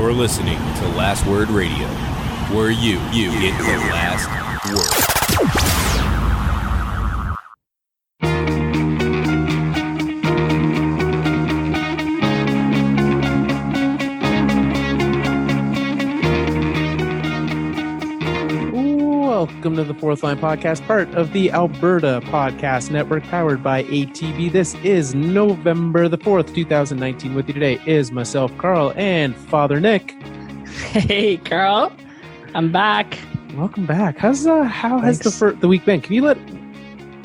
You're listening to Last Word Radio, where you get the last word. Welcome to the Fourth Line Podcast, part of the Alberta Podcast Network, powered by ATB. This is November the 4th, 2019. With you today is myself, Carl, and Father Nick. Hey, Carl. I'm back. Welcome back. How has the week been?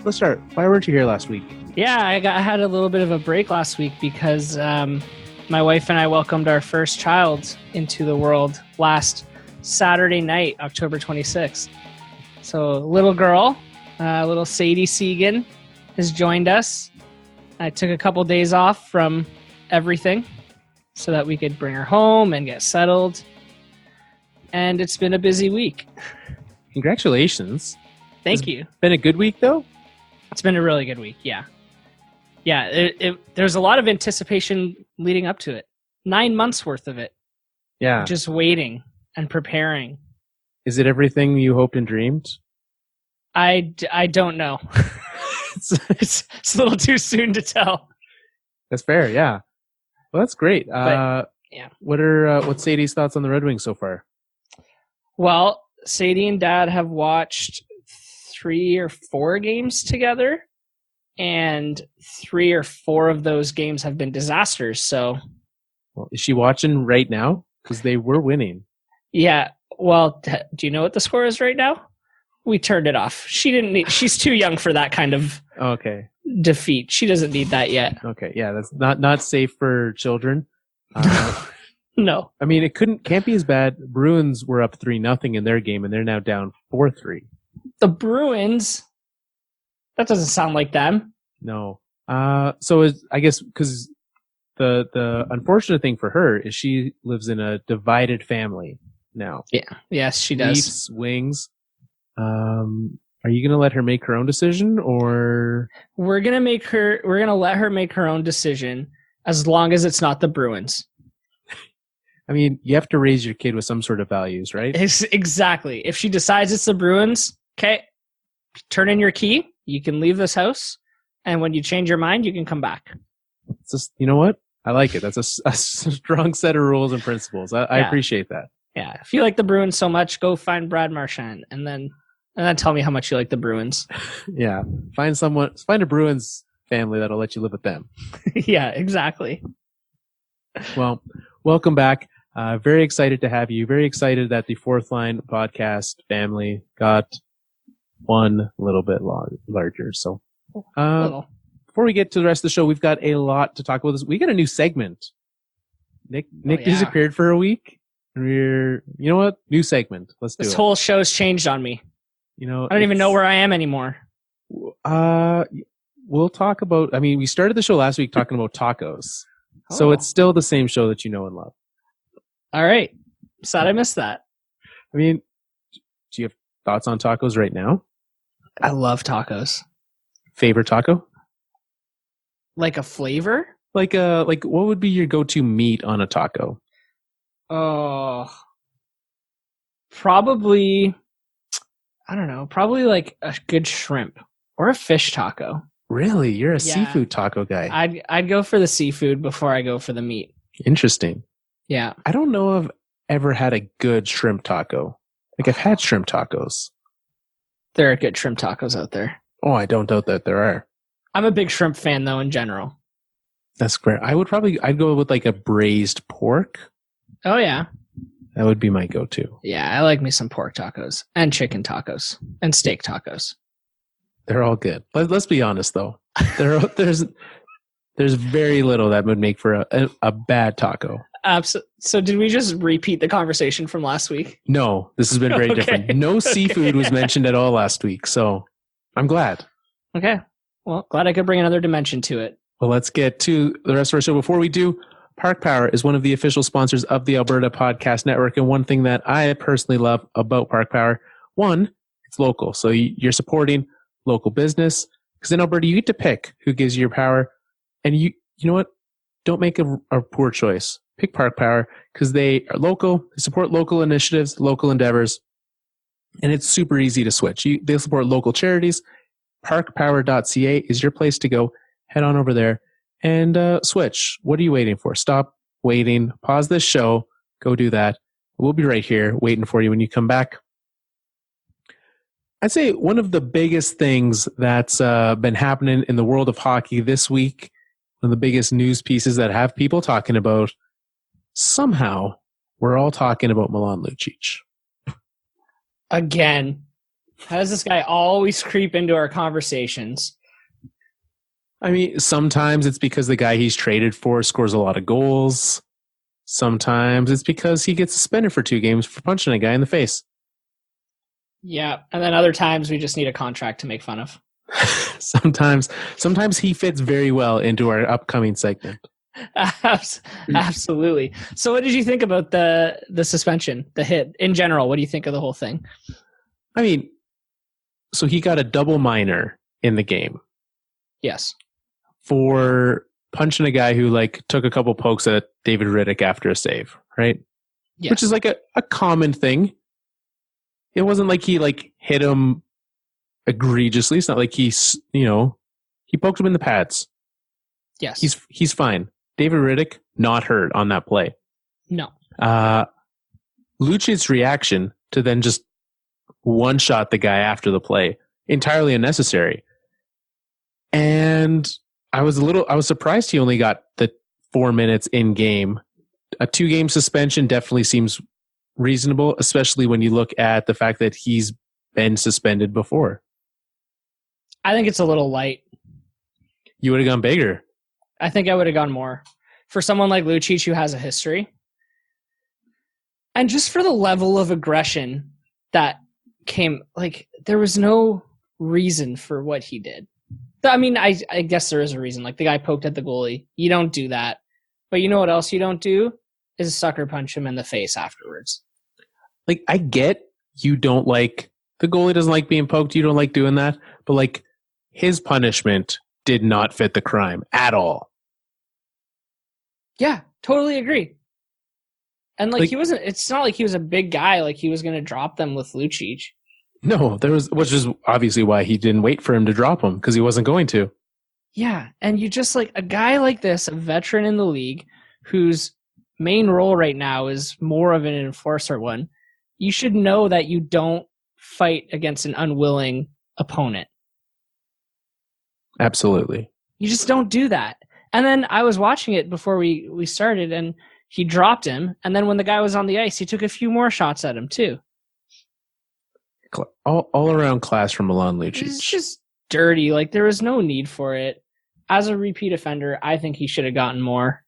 Let's start. Why weren't you here last week? Yeah, I had a little bit of a break last week because my wife and I welcomed our first child into the world last Saturday night, October 26th. So little girl, little Sadie Segan has joined us. I took a couple days off from everything so that we could bring her home and get settled. And it's been a busy week. Congratulations. Thank you. Been a good week, though? It's been a really good week, yeah. Yeah, there's a lot of anticipation leading up to it. 9 months worth of it. Yeah. Just waiting and preparing. Is it everything you hoped and dreamed? I don't know. it's a little too soon to tell. That's fair, yeah. Well, that's great. Yeah. What's Sadie's thoughts on the Red Wings so far? Well, Sadie and Dad have watched 3 or 4 games together, and 3 or 4 of those games have been disasters. So, well, is she watching right now? Because they were winning. Yeah. Well, do you know what the score is right now? We turned it off. She's too young for that kind of defeat. She doesn't need that yet. Okay. Yeah. That's not safe for children. No. I mean, can't be as bad. Bruins were up 3-0 in their game and they're now down 4-3. The Bruins? That doesn't sound like them. No. I guess because the unfortunate thing for her is she lives in a divided family now. Yeah. Yes, she does. Leafs, Wings. Are you going to let her make her own decision, or we're going to let her make her own decision as long as it's not the Bruins? I mean, you have to raise your kid with some sort of values, right? Exactly. If she decides it's the Bruins, okay, turn in your key. You can leave this house, and when you change your mind, you can come back. It's just, you know what? I like it. That's a strong set of rules and principles. I appreciate that. Yeah, if you like the Bruins so much, go find Brad Marchand and then tell me how much you like the Bruins. Yeah, find a Bruins family that'll let you live with them. Yeah, exactly. Well, welcome back. Very excited to have you. Very excited that the Fourth Line Podcast family got one little bit larger. So, before we get to the rest of the show, we've got a lot to talk about. We got a new segment. Nick disappeared for a week. You know what? New segment. Let's do it. This whole show's changed on me. You know, I don't even know where I am anymore. We'll talk about, we started the show last week talking about tacos. Oh. So it's still the same show that you know and love. All right. Sad I missed that. I mean, do you have thoughts on tacos right now? I love tacos. Favorite taco? Like a flavor? Like what would be your go-to meat on a taco? Oh, probably, I don't know, probably like a good shrimp or a fish taco. Really? You're a seafood taco guy. I'd go for the seafood before I go for the meat. Interesting. Yeah. I don't know if I've ever had a good shrimp taco. Like, I've had shrimp tacos. There are good shrimp tacos out there. Oh, I don't doubt that there are. I'm a big shrimp fan, though, in general. That's great. I'd go with like a braised pork. Oh, yeah. That would be my go-to. Yeah, I like me some pork tacos and chicken tacos and steak tacos. They're all good. Let's be honest, though. There's very little that would make for a bad taco. So did we just repeat the conversation from last week? No, this has been very different. No seafood was mentioned at all last week, so I'm glad. Okay. Well, glad I could bring another dimension to it. Well, let's get to the rest of our show. Before we do, Park Power is one of the official sponsors of the Alberta Podcast Network. And one thing that I personally love about Park Power, one, it's local. So you're supporting local business. Because in Alberta, you get to pick who gives you your power. And you know what? Don't make a poor choice. pick Park Power because they are local, they support local initiatives, local endeavors, and it's super easy to switch. They support local charities. Parkpower.ca is your place to go. Head on over there and switch. What are you waiting for? Stop waiting. Pause this show. Go do that. We'll be right here waiting for you when you come back. I'd say one of the biggest things that's been happening in the world of hockey this week, one of the biggest news pieces that have people talking about, somehow we're all talking about Milan Lucic. Again, how does this guy always creep into our conversations? I mean, sometimes it's because the guy he's traded for scores a lot of goals. Sometimes it's because he gets suspended for 2 games for punching a guy in the face. Yeah, and then other times we just need a contract to make fun of. Sometimes he fits very well into our upcoming segment. Absolutely. So what did you think about the suspension, the hit in general? What do you think of the whole thing? I mean, so he got a double minor in the game. Yes. For punching a guy who took a couple pokes at David Riddick after a save, right? Yes. Which is a common thing. It wasn't like he hit him egregiously. It's not like he poked him in the pads. Yes. He's fine. David Riddick not hurt on that play. No. Lucic's reaction to then just one shot the guy after the play, entirely unnecessary. And I was surprised he only got the 4 minutes in game. A 2-game suspension definitely seems reasonable, especially when you look at the fact that he's been suspended before. I think it's a little light. You would have gone bigger. I think I would have gone more. For someone like Lucic who has a history. And just for the level of aggression that came, there was no reason for what he did. I mean, I guess there is a reason. The guy poked at the goalie. You don't do that. But you know what else you don't do? Is sucker punch him in the face afterwards. I get you don't the goalie doesn't like being poked. You don't like doing that. But his punishment did not fit the crime at all. Yeah, totally agree. And he wasn't, it's not like he was a big guy. He was going to drop them with Lucic. No, which is obviously why he didn't wait for him to drop him, because he wasn't going to. Yeah. And you just a guy like this, a veteran in the league whose main role right now is more of an enforcer one. You should know that you don't fight against an unwilling opponent. Absolutely. You just don't do that. And then I was watching it before we started, and he dropped him. And then when the guy was on the ice, he took a few more shots at him too. All around class from Milan Lucic. It's just dirty. There was no need for it. As a repeat offender, I think he should have gotten more.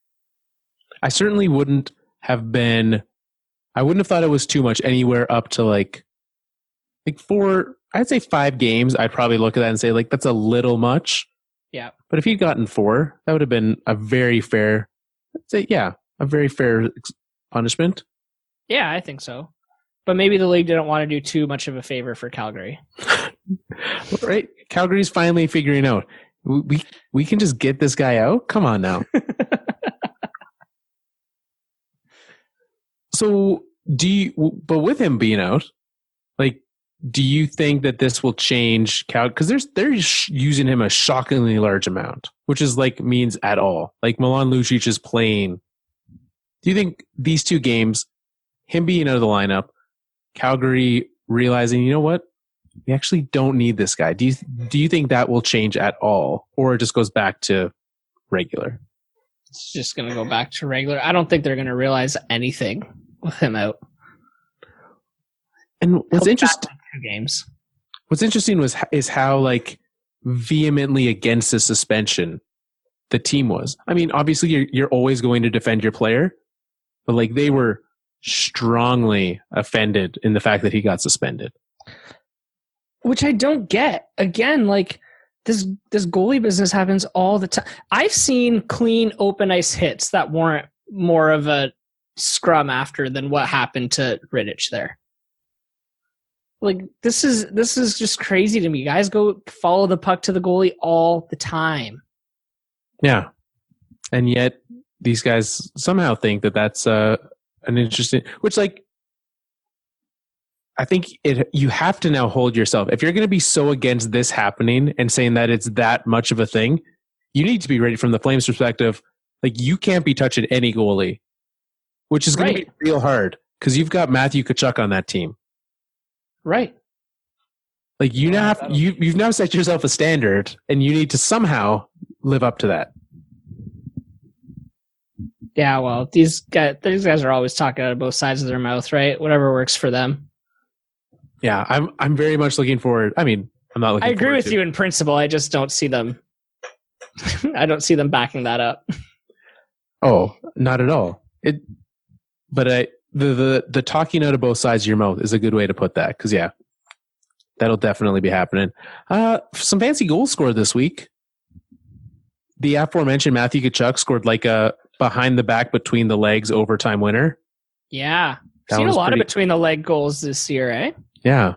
I certainly wouldn't have thought it was too much anywhere up to for, I'd say 5 games. I'd probably look at that and say that's a little much. Yeah. But if he'd gotten 4, that would have been a very fair, a very fair punishment. Yeah, I think so. But maybe the league didn't want to do too much of a favor for Calgary. Right? Calgary's finally figuring out, we can just get this guy out? Come on now. So, but with him being out, do you think that this will change because they're using him a shockingly large amount, which is means at all. Milan Lucic is playing. Do you think these 2 games, him being out of the lineup, Calgary realizing, you know what, we actually don't need this guy? Do you think that will change at all, or it just goes back to regular? It's just going to go back to regular. I don't think they're going to realize anything with him out. And what's interesting, 2 games. What's interesting is how vehemently against the suspension the team was. I mean, obviously you're always going to defend your player, but they were strongly offended in the fact that he got suspended. Which I don't get. Again, this goalie business happens all the time. I've seen clean open ice hits that warrant more of a scrum after than what happened to Rittich there. This is just crazy to me. Guys go follow the puck to the goalie all the time. Yeah. And yet these guys somehow think that that's an interesting, which like, I think you have to now hold yourself. If you're going to be so against this happening and saying that it's that much of a thing, you need to be ready from the Flames perspective. Like, you can't be touching any goalie, which is going to be real hard because you've got Matthew Tkachuk on that team. Right. Like, you've now set yourself a standard, and you need to somehow live up to that. Yeah, well, these guys are always talking out of both sides of their mouth, right? Whatever works for them. Yeah, I'm very much looking forward. I mean, I'm not looking. I agree with you in principle. I just don't see them. I don't see them backing that up. Oh, not at all. The talking out of both sides of your mouth is a good way to put that. Because yeah, that'll definitely be happening. Some fancy goals scored this week. The aforementioned Matthew Tkachuk scored like a behind the back between the legs overtime winner. Yeah, I've seen a lot of between the leg goals this year, eh? Yeah.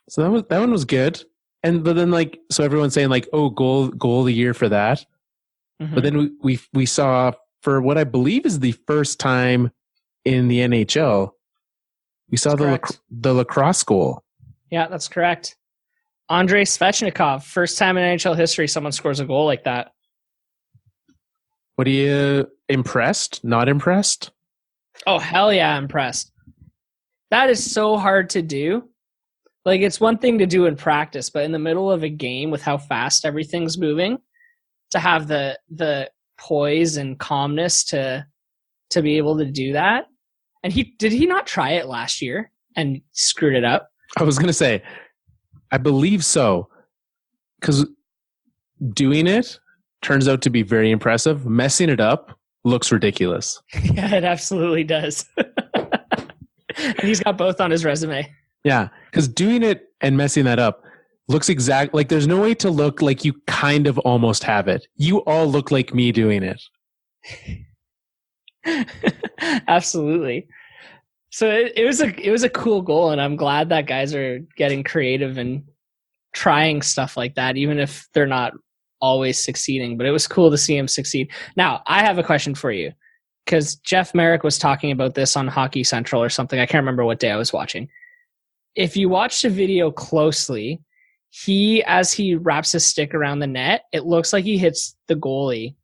So that one was good. But then like, so everyone's saying like, oh, goal of the year for that. Mm-hmm. But then we saw, for what I believe is the first time in the NHL, we saw the lacrosse goal. Yeah, that's correct. Andrei Svechnikov, first time in NHL history someone scores a goal like that. What are you impressed? Not impressed? Oh, hell yeah, impressed. That is so hard to do. Like, it's one thing to do in practice, but in the middle of a game with how fast everything's moving, to have the poise and calmness to be able to do that. And did he not try it last year and screwed it up? I was going to say, I believe so. Because doing it turns out to be very impressive. Messing it up looks ridiculous. Yeah, it absolutely does. And he's got both on his resume. Yeah, because doing it and messing that up looks exact. Like, there's no way to look like you kind of almost have it. You all look like me doing it. Absolutely. So it was a cool goal, and I'm glad that guys are getting creative and trying stuff like that, even if they're not always succeeding. But it was cool to see him succeed. Now, I have a question for you, because Jeff Merrick was talking about this on Hockey Central or something. I can't remember what day I was watching. If you watch the video closely, as he wraps his stick around the net, it looks like he hits the goalie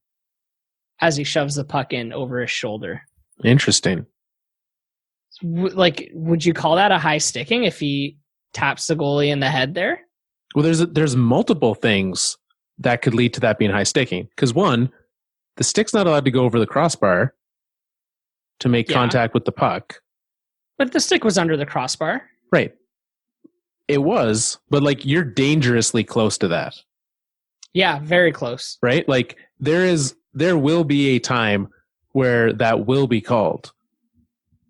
as he shoves the puck in over his shoulder. Interesting. Like, would you call that a high sticking if he taps the goalie in the head there? Well, there's multiple things that could lead to that being high sticking. Because one, the stick's not allowed to go over the crossbar to make contact with the puck. But the stick was under the crossbar. Right. It was, but like, you're dangerously close to that. Yeah, very close. Right? Like, there will be a time where that will be called.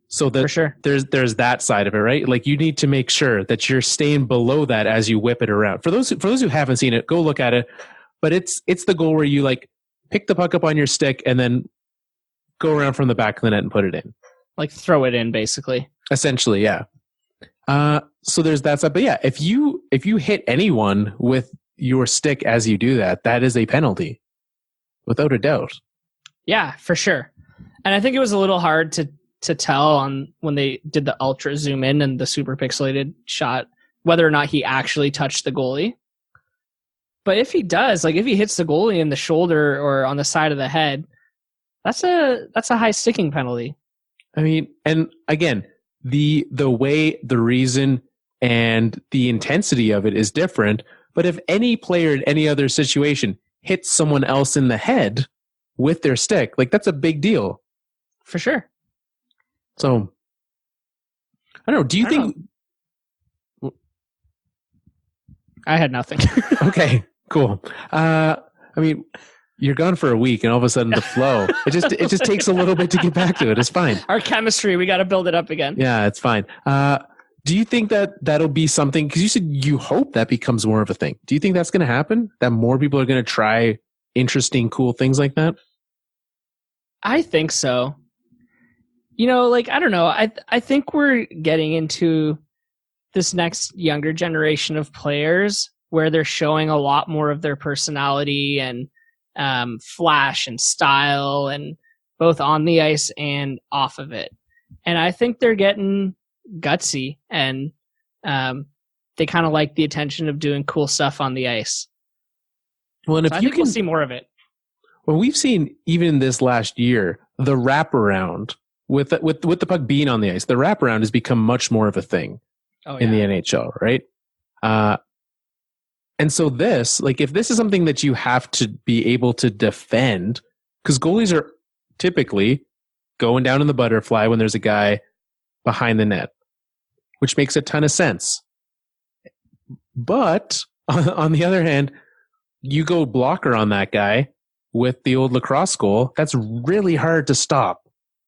So that, for sure, there's that side of it, right? Like, you need to make sure that you're staying below that as you whip it around. For those who haven't seen it, go look at it. But it's the goal where you like pick the puck up on your stick and then go around from the back of the net and put it in. Like, throw it in, basically. Essentially, yeah. So there's that side. But yeah, if you hit anyone with your stick as you do that, that is a penalty, without a doubt. Yeah, for sure. And I think it was a little hard to tell on when they did the ultra zoom in and the super pixelated shot whether or not he actually touched the goalie. But if he does, like if he hits the goalie in the shoulder or on the side of the head, that's a high sticking penalty. I mean, and again, the way, the reason, and the intensity of it is different. But if any player in any other situation hits someone else in the head with their stick, like, that's a big deal. For sure. So, I don't know. Do you think... I had nothing. Okay, cool. I mean, you're gone for a week, and all of a sudden the flow, it just takes a little bit to get back to it. It's fine. Our chemistry, we got to build it up again. Yeah, it's fine. Do you think that'll be something, because you said you hope that becomes more of a thing. Do you think that's going to happen? That more people are going to try interesting, cool things like that? I think so. You know, like, I don't know. I think we're getting into this next younger generation of players where they're showing a lot more of their personality and flash and style and both on the ice and off of it. And I think they're getting gutsy, and they kind of like the attention of doing cool stuff on the ice. Well, and So if I you think can we'll see more of it. Well, we've seen even this last year, the wraparound with the puck being on the ice, the wraparound has become much more of a thing in the NHL, right? And so this, like, if this is something that you have to be able to defend, because goalies are typically going down in the butterfly when there's a guy behind the net, which makes a ton of sense. But on the other hand, you go blocker on that guy with the old lacrosse goal, that's really hard to stop.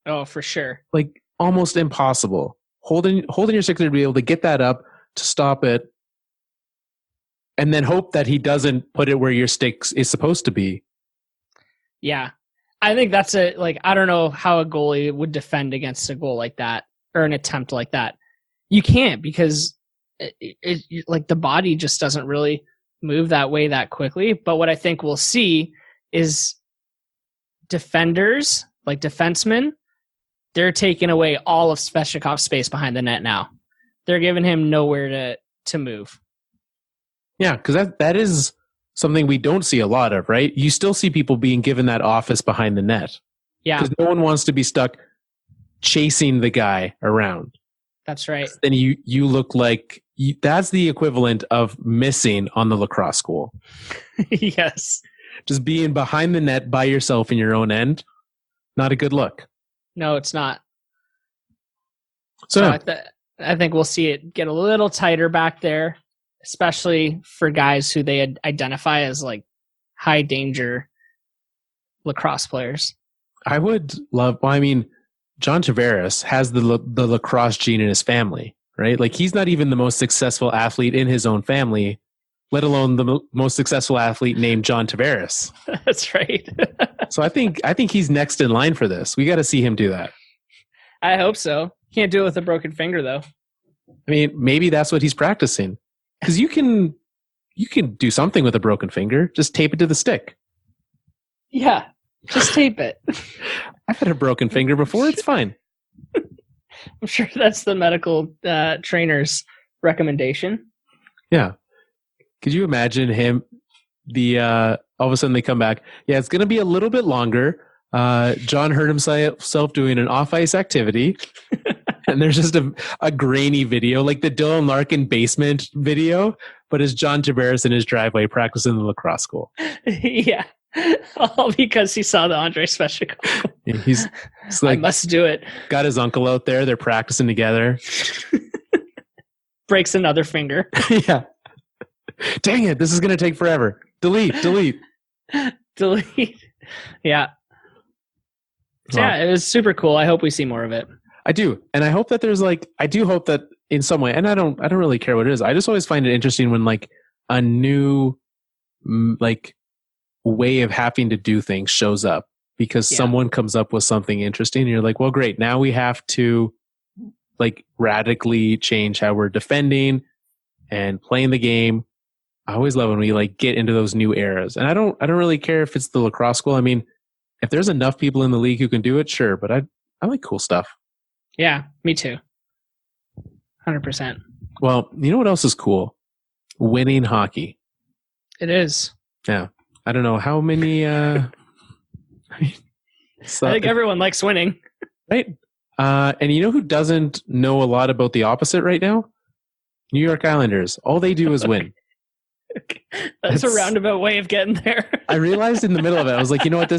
Oh, for sure. Like almost impossible. Holding your stick there to be able to get that up to stop it, and then hope that he doesn't put it where your stick is supposed to be. Yeah. I think that's I don't know how a goalie would defend against a goal like that or an attempt like that. You can't, because it like the body just doesn't really move that way that quickly. But what I think we'll see is defenders, like defensemen, they're taking away all of Svechnikov's space behind the net now. They're giving him nowhere to move. Yeah, because that is something we don't see a lot of, right? You still see people being given that office behind the net. Yeah. Because no one wants to be stuck chasing the guy around. That's right. Then you look like that's the equivalent of missing on the lacrosse goal. Yes. Just being behind the net by yourself in your own end, not a good look. No, it's not. So I think we'll see it get a little tighter back there, especially for guys who they identify as like high danger lacrosse players. I would love, well, I mean, John Tavares has the lacrosse gene in his family, right? Like he's not even the most successful athlete in his own family, let alone the most successful athlete named John Tavares. That's right. So I think he's next in line for this. We got to see him do that. I hope so. Can't do it with a broken finger though. I mean, maybe that's what he's practicing. Because you can do something with a broken finger. Just tape it to the stick. Yeah, just tape it. I've had a broken finger before. It's fine. I'm sure that's the medical trainer's recommendation. Yeah. Could you imagine him? All of a sudden they come back. Yeah, it's going to be a little bit longer. John hurt himself doing an off-ice activity. And there's just a grainy video, like the Dylan Larkin basement video, but it's John Tavares in his driveway practicing the lacrosse goal. Yeah. All because he saw the Andrei Svechnikov. Yeah, he's like, I must do it. Got his uncle out there. They're practicing together. Breaks another finger. Yeah. Dang it. This is going to take forever. Delete. Delete. Yeah. Yeah, it was super cool. I hope we see more of it. I do. And I hope that I do hope that in some way, and I don't really care what it is. I just always find it interesting when like a new like way of having to do things shows up because someone comes up with something interesting and you're like, well, great. Now we have to like radically change how we're defending and playing the game. I always love when we like get into those new eras. And I don't really care if it's the lacrosse school. I mean, if there's enough people in the league who can do it, sure. But I like cool stuff. Yeah, me too. 100%. Well, you know what else is cool? Winning hockey. It is. Yeah. I don't know how many... I think everyone likes winning. Right? And you know who doesn't know a lot about the opposite right now? New York Islanders. All they do is win. That's a roundabout way of getting there. I realized in the middle of it, I was like, you know what,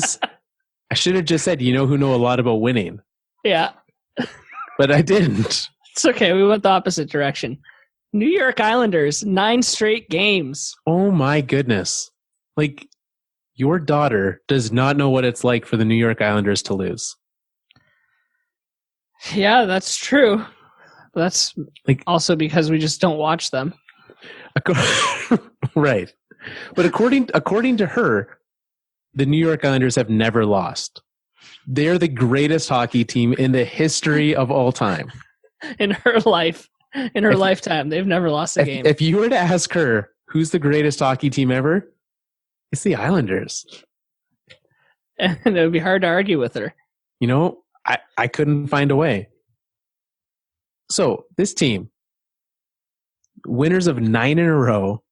I should have just said, you know who know a lot about winning. Yeah. But I didn't. It's okay. We went the opposite direction. New York Islanders, 9 straight games. Oh my goodness. Like, your daughter does not know what it's like for the New York Islanders to lose. Yeah, that's true. That's like also because we just don't watch them. Right. But according to her, the New York Islanders have never lost. They're the greatest hockey team in the history of all time. In her life, lifetime, they've never lost a game. If you were to ask her, who's the greatest hockey team ever? It's the Islanders. And it would be hard to argue with her. I couldn't find a way. So this team, winners of 9 in a row.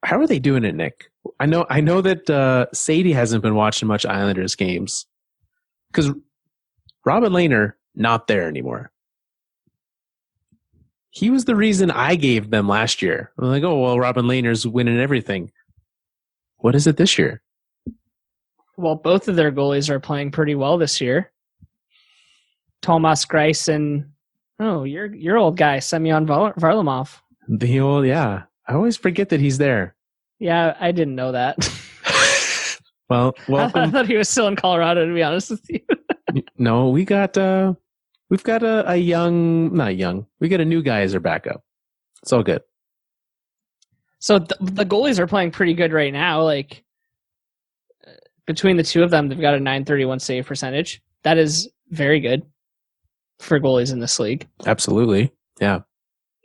How are they doing it, Nick? I know that Sadie hasn't been watching much Islanders games because Robin Lehner not there anymore. He was the reason I gave them last year. I'm like, oh, well, Robin Lehner's winning everything. What is it this year? Well, both of their goalies are playing pretty well this year. Tomas Greiss and your old guy, Semyon Varlamov. The old, yeah. I always forget that he's there. Yeah, I didn't know that. Well, welcome. I thought he was still in Colorado, to be honest with you. No, we've got a new guy as our backup. It's all good. So the goalies are playing pretty good right now. Like between the two of them, they've got a .931 save percentage. That is very good for goalies in this league. Absolutely. Yeah.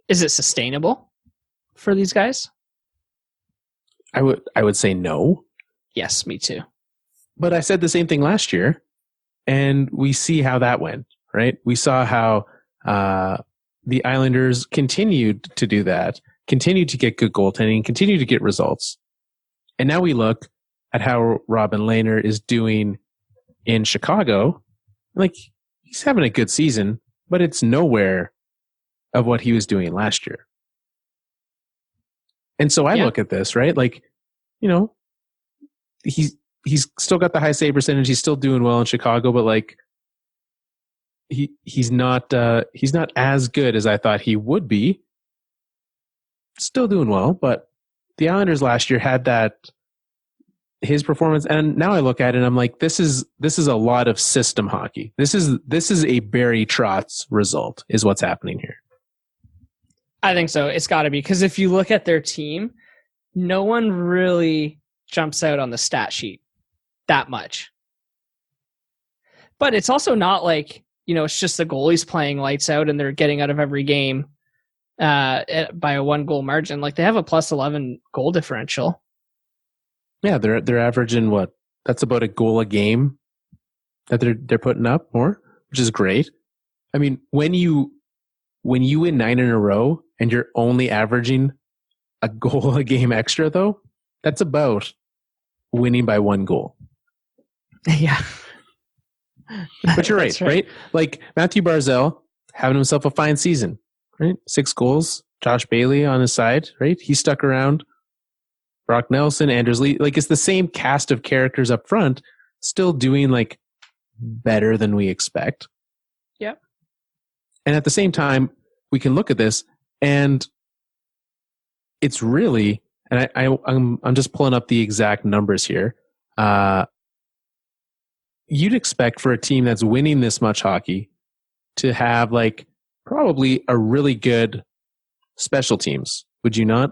Is it sustainable for these guys? I would say no. Yes, me too. But I said the same thing last year, and we see how that went, right? We saw how the Islanders continued to do that, continued to get good goaltending, continued to get results. And now we look at how Robin Lehner is doing in Chicago. Like, he's having a good season, but it's nowhere of what he was doing last year. And so I look at this, right? Like, he's still got the high save percentage. He's still doing well in Chicago, but like he's not as good as I thought he would be. Still doing well, but the Islanders last year had his performance, and now I look at it and I'm like, this is a lot of system hockey. This is a Barry Trotz result, is what's happening here. I think so. It's got to be, because if you look at their team, no one really jumps out on the stat sheet that much. But it's also not like, it's just the goalies playing lights out and they're getting out of every game by a 1-goal margin. Like, they have a +11 goal differential. Yeah, they're averaging what? That's about a goal a game that they're putting up more, which is great. I mean, when you win 9 in a row and you're only averaging a goal a game extra, though, that's about winning by 1 goal. Yeah. But you're right? Like Matthew Barzal having himself a fine season, right? 6 goals. Josh Bailey on his side, right? He stuck around. Brock Nelson, Anders Lee, like it's the same cast of characters up front, still doing like better than we expect. Yep. And at the same time, we can look at this and it's really, and I'm just pulling up the exact numbers here. You'd expect for a team that's winning this much hockey to have like probably a really good special teams. Would you not?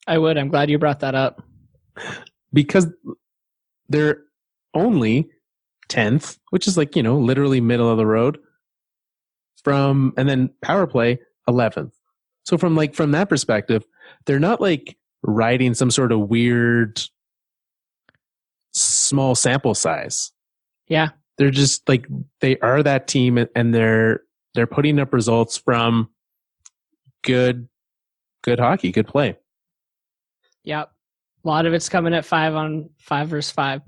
I would. I'm glad you brought that up. Because they're only 10th, which is like, literally middle of the road and then power play 11th. So from that perspective, they're not like riding some sort of weird small sample size. Yeah. They're just like, they are that team and they're putting up results from good hockey, good play. Yep. A lot of it's coming at 5-on-5 versus 5.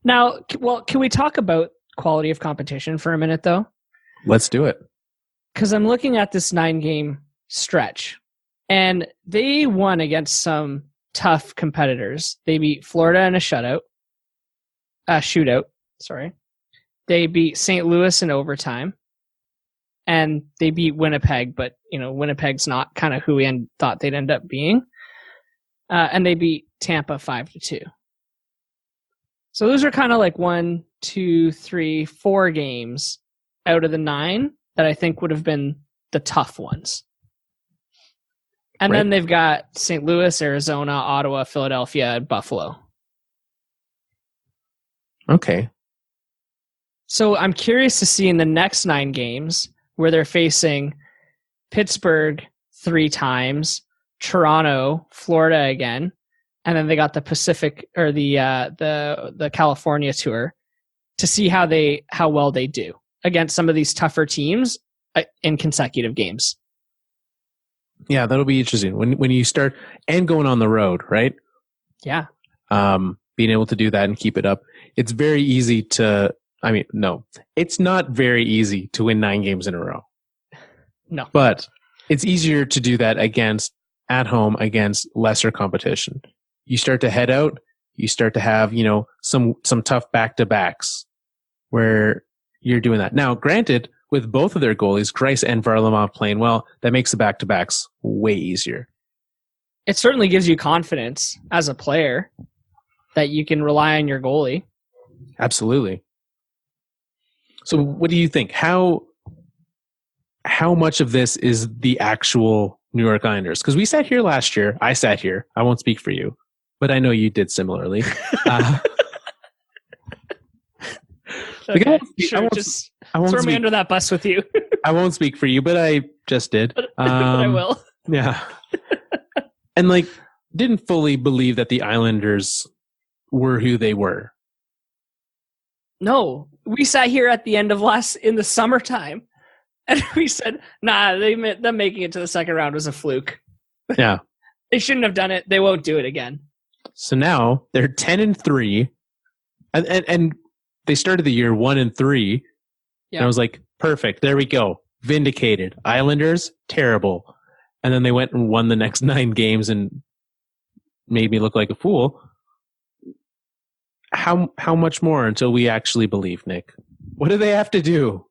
Now, well, can we talk about quality of competition for a minute, though? Let's do it. Because I'm looking at this 9-game stretch, and they won against some tough competitors. They beat Florida in a shootout. Sorry. They beat St. Louis in overtime, and they beat Winnipeg, but Winnipeg's not kind of who we thought they'd end up being. And they beat Tampa 5-2. So those are kind of like 1, 2, 3, 4 games out of the 9 that I think would have been the tough ones. And then they've got St. Louis, Arizona, Ottawa, Philadelphia, and Buffalo. Okay. So I'm curious to see in the next 9 games where they're facing Pittsburgh 3 times, Toronto, Florida again, and then they got the Pacific or the California tour to see how well they do against some of these tougher teams in consecutive games. Yeah, that'll be interesting when you start and going on the road, right? Yeah. Being able to do that and keep it up. It's very easy to, it's not very easy to win 9 games in a row. No. But it's easier to do that at home against lesser competition. You start to head out, you start to have, some tough back-to-backs where you're doing that. Now, granted, with both of their goalies, Greiss and Varlamov playing well, that makes the back-to-backs way easier. It certainly gives you confidence as a player that you can rely on your goalie. Absolutely. So what do you think? How much of this is the actual New York Islanders? Because we sat here last year. I sat here. I won't speak for you, but I know you did similarly. Okay, just throw me under that bus with you. I won't speak for you, but I just did. But I will. Yeah. And didn't fully believe that the Islanders were who they were. No, we sat here at the end of in the summertime, and we said, "Nah, them making it to the second round was a fluke." Yeah, they shouldn't have done it. They won't do it again. So now they're 10-3, and they started the year 1-3. Yeah. And I was like, perfect. There we go. Vindicated. Islanders, terrible. And then they went and won the next 9 games and made me look like a fool. How much more until we actually believe, Nick? What do they have to do?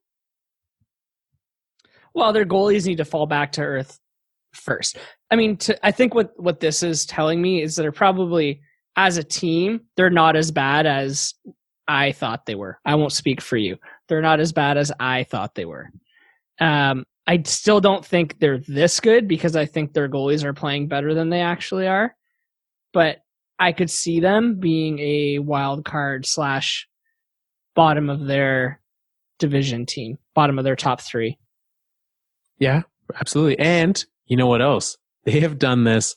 Well, their goalies need to fall back to earth first. I think what this is telling me is that they're probably, as a team, they're not as bad as I thought they were. I won't speak for you. They're not as bad as I thought they were. I still don't think they're this good because I think their goalies are playing better than they actually are. But I could see them being a wild card / bottom of their division team, bottom of their top 3. Yeah, absolutely. And you know what else? They have done this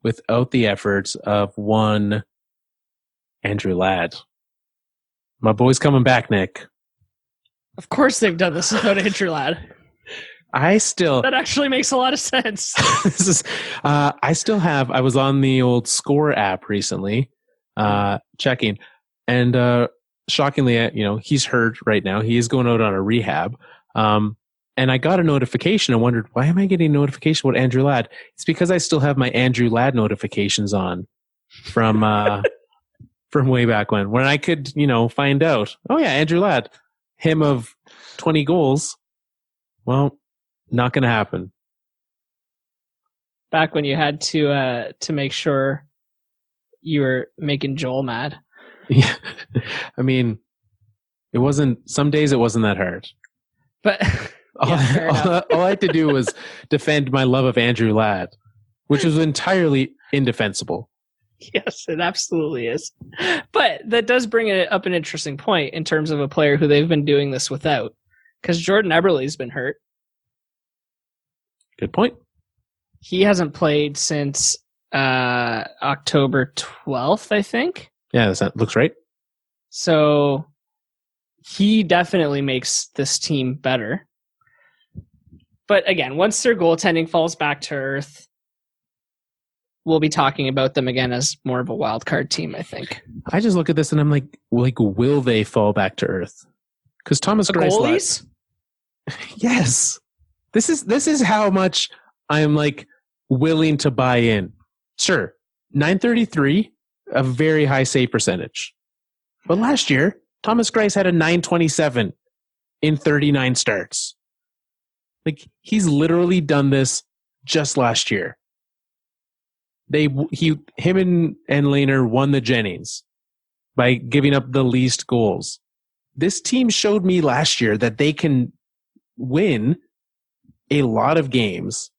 without the efforts of one Andrew Ladd. My boy's coming back, Nick. Of course they've done this without Andrew Ladd. That actually makes a lot of sense. I was on the old Score app recently, checking, and shockingly, he's hurt right now. He is going out on a rehab. And I got a notification. I wondered, why am I getting a notification about Andrew Ladd? It's because I still have my Andrew Ladd notifications on from way back when I could, find out, oh yeah, Andrew Ladd, him of 20 goals. Well, not going to happen. Back when you had to make sure you were making Joel mad. Yeah. Some days it wasn't that hard. But all I had to do was defend my love of Andrew Ladd, which was entirely indefensible. Yes, it absolutely is. But that does bring up an interesting point in terms of a player who they've been doing this without. Because Jordan Eberle's been hurt. Good point. He hasn't played since October 12th, I think. Yeah, that looks right. So he definitely makes this team better. But again, once their goaltending falls back to earth, we'll be talking about them again as more of a wild card team, I think. I just look at this and I'm like, will they fall back to earth? Because Thomas Greiss. Goalies? Yes. This is how much I'm willing to buy in. Sure, 933, a very high save percentage. But last year, Thomas Greiss had a 927 in 39 starts. He's literally done this just last year. Him and Lehner won the Jennings by giving up the least goals. This team showed me last year that they can win a lot of games,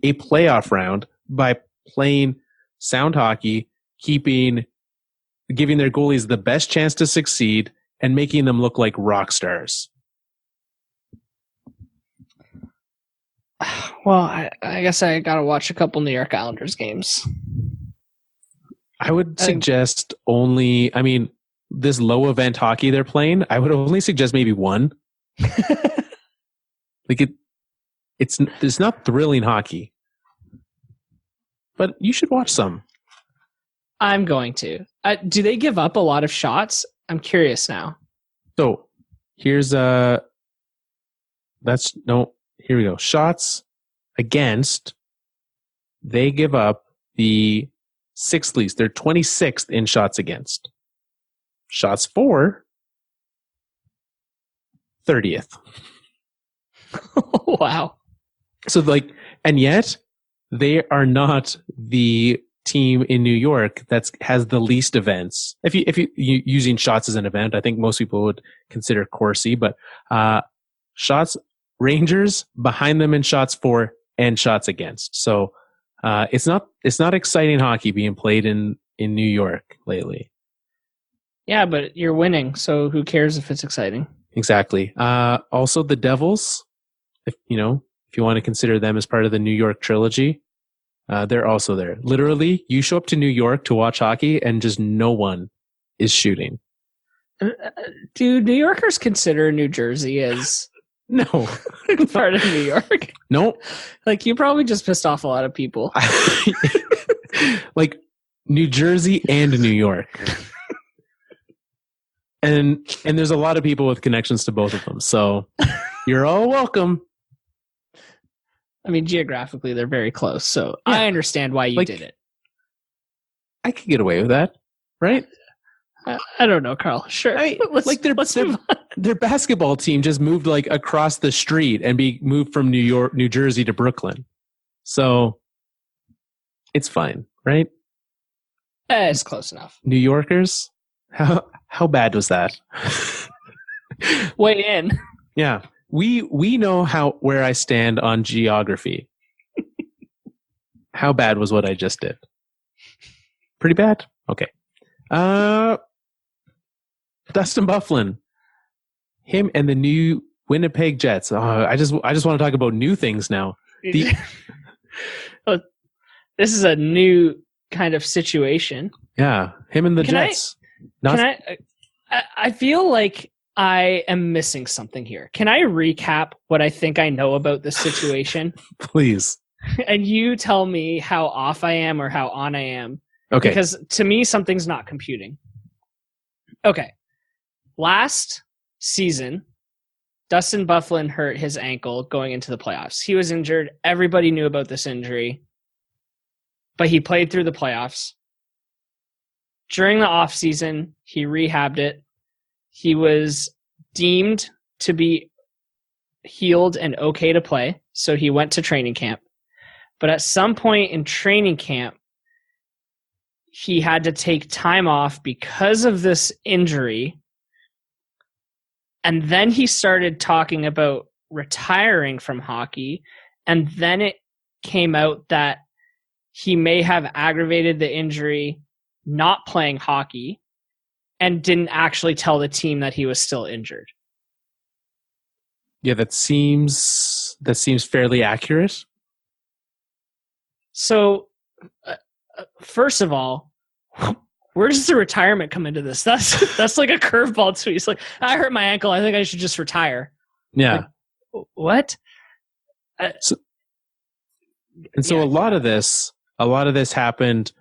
a playoff round, by playing sound hockey, giving their goalies the best chance to succeed, and making them look like rock stars. Well, I guess I got to watch a couple New York Islanders games. I would suggest only, this low event hockey they're playing, I would only suggest maybe one. It's not thrilling hockey. But you should watch some. I'm going to. Do they give up a lot of shots? I'm curious now. So here's here we go. Shots against, they give up the 6th least. They're 26th in shots against. Shots for, 30th. Wow. So and yet they are not the team in New York that has the least events. If you using shots as an event, I think most people would consider Corsi, but shots, Rangers behind them in shots for and shots against. So it's not exciting hockey being played in New York lately. Yeah, but you're winning, so who cares if it's exciting? Exactly. Also, the Devils, if you want to consider them as part of the New York trilogy, they're also there. Literally, you show up to New York to watch hockey and just no one is shooting. Do New Yorkers consider New Jersey as no part of New York? No. You probably just pissed off a lot of people. New Jersey and New York. And there's a lot of people with connections to both of them. So you're all welcome. Geographically, they're very close. So yeah. I understand why you did it. I could get away with that, right? I don't know, Carl. Sure. Let's move on. Their basketball team just moved across the street and moved from New Jersey to Brooklyn. So it's fine, right? It's close enough. New Yorkers, how bad was that? Weigh in. Yeah. We know where I stand on geography. How bad was what I just did? Pretty bad? Okay. Dustin Byfuglien. Him and the new Winnipeg Jets. I just want to talk about new things now. This is a new kind of situation. Yeah. Him and the Jets. I feel like I am missing something here. Can I recap what I think I know about this situation? Please. And you tell me how off I am or how on I am. Okay. Because to me, something's not computing. Okay. Last season, Dustin Byfuglien hurt his ankle going into the playoffs. He was injured. Everybody knew about this injury. But he played through the playoffs. During the offseason, he rehabbed it. He was deemed to be healed and okay to play, so he went to training camp. But at some point in training camp, he had to take time off because of this injury. And then he started talking about retiring from hockey. And then it came out that he may have aggravated the injury not playing hockey and didn't actually tell the team that he was still injured. Yeah, that seems fairly accurate. So, first of all, where does the retirement come into this? That's like a curveball to me. He's like, I hurt my ankle. I think I should just retire. Yeah. What? So a lot of this happened,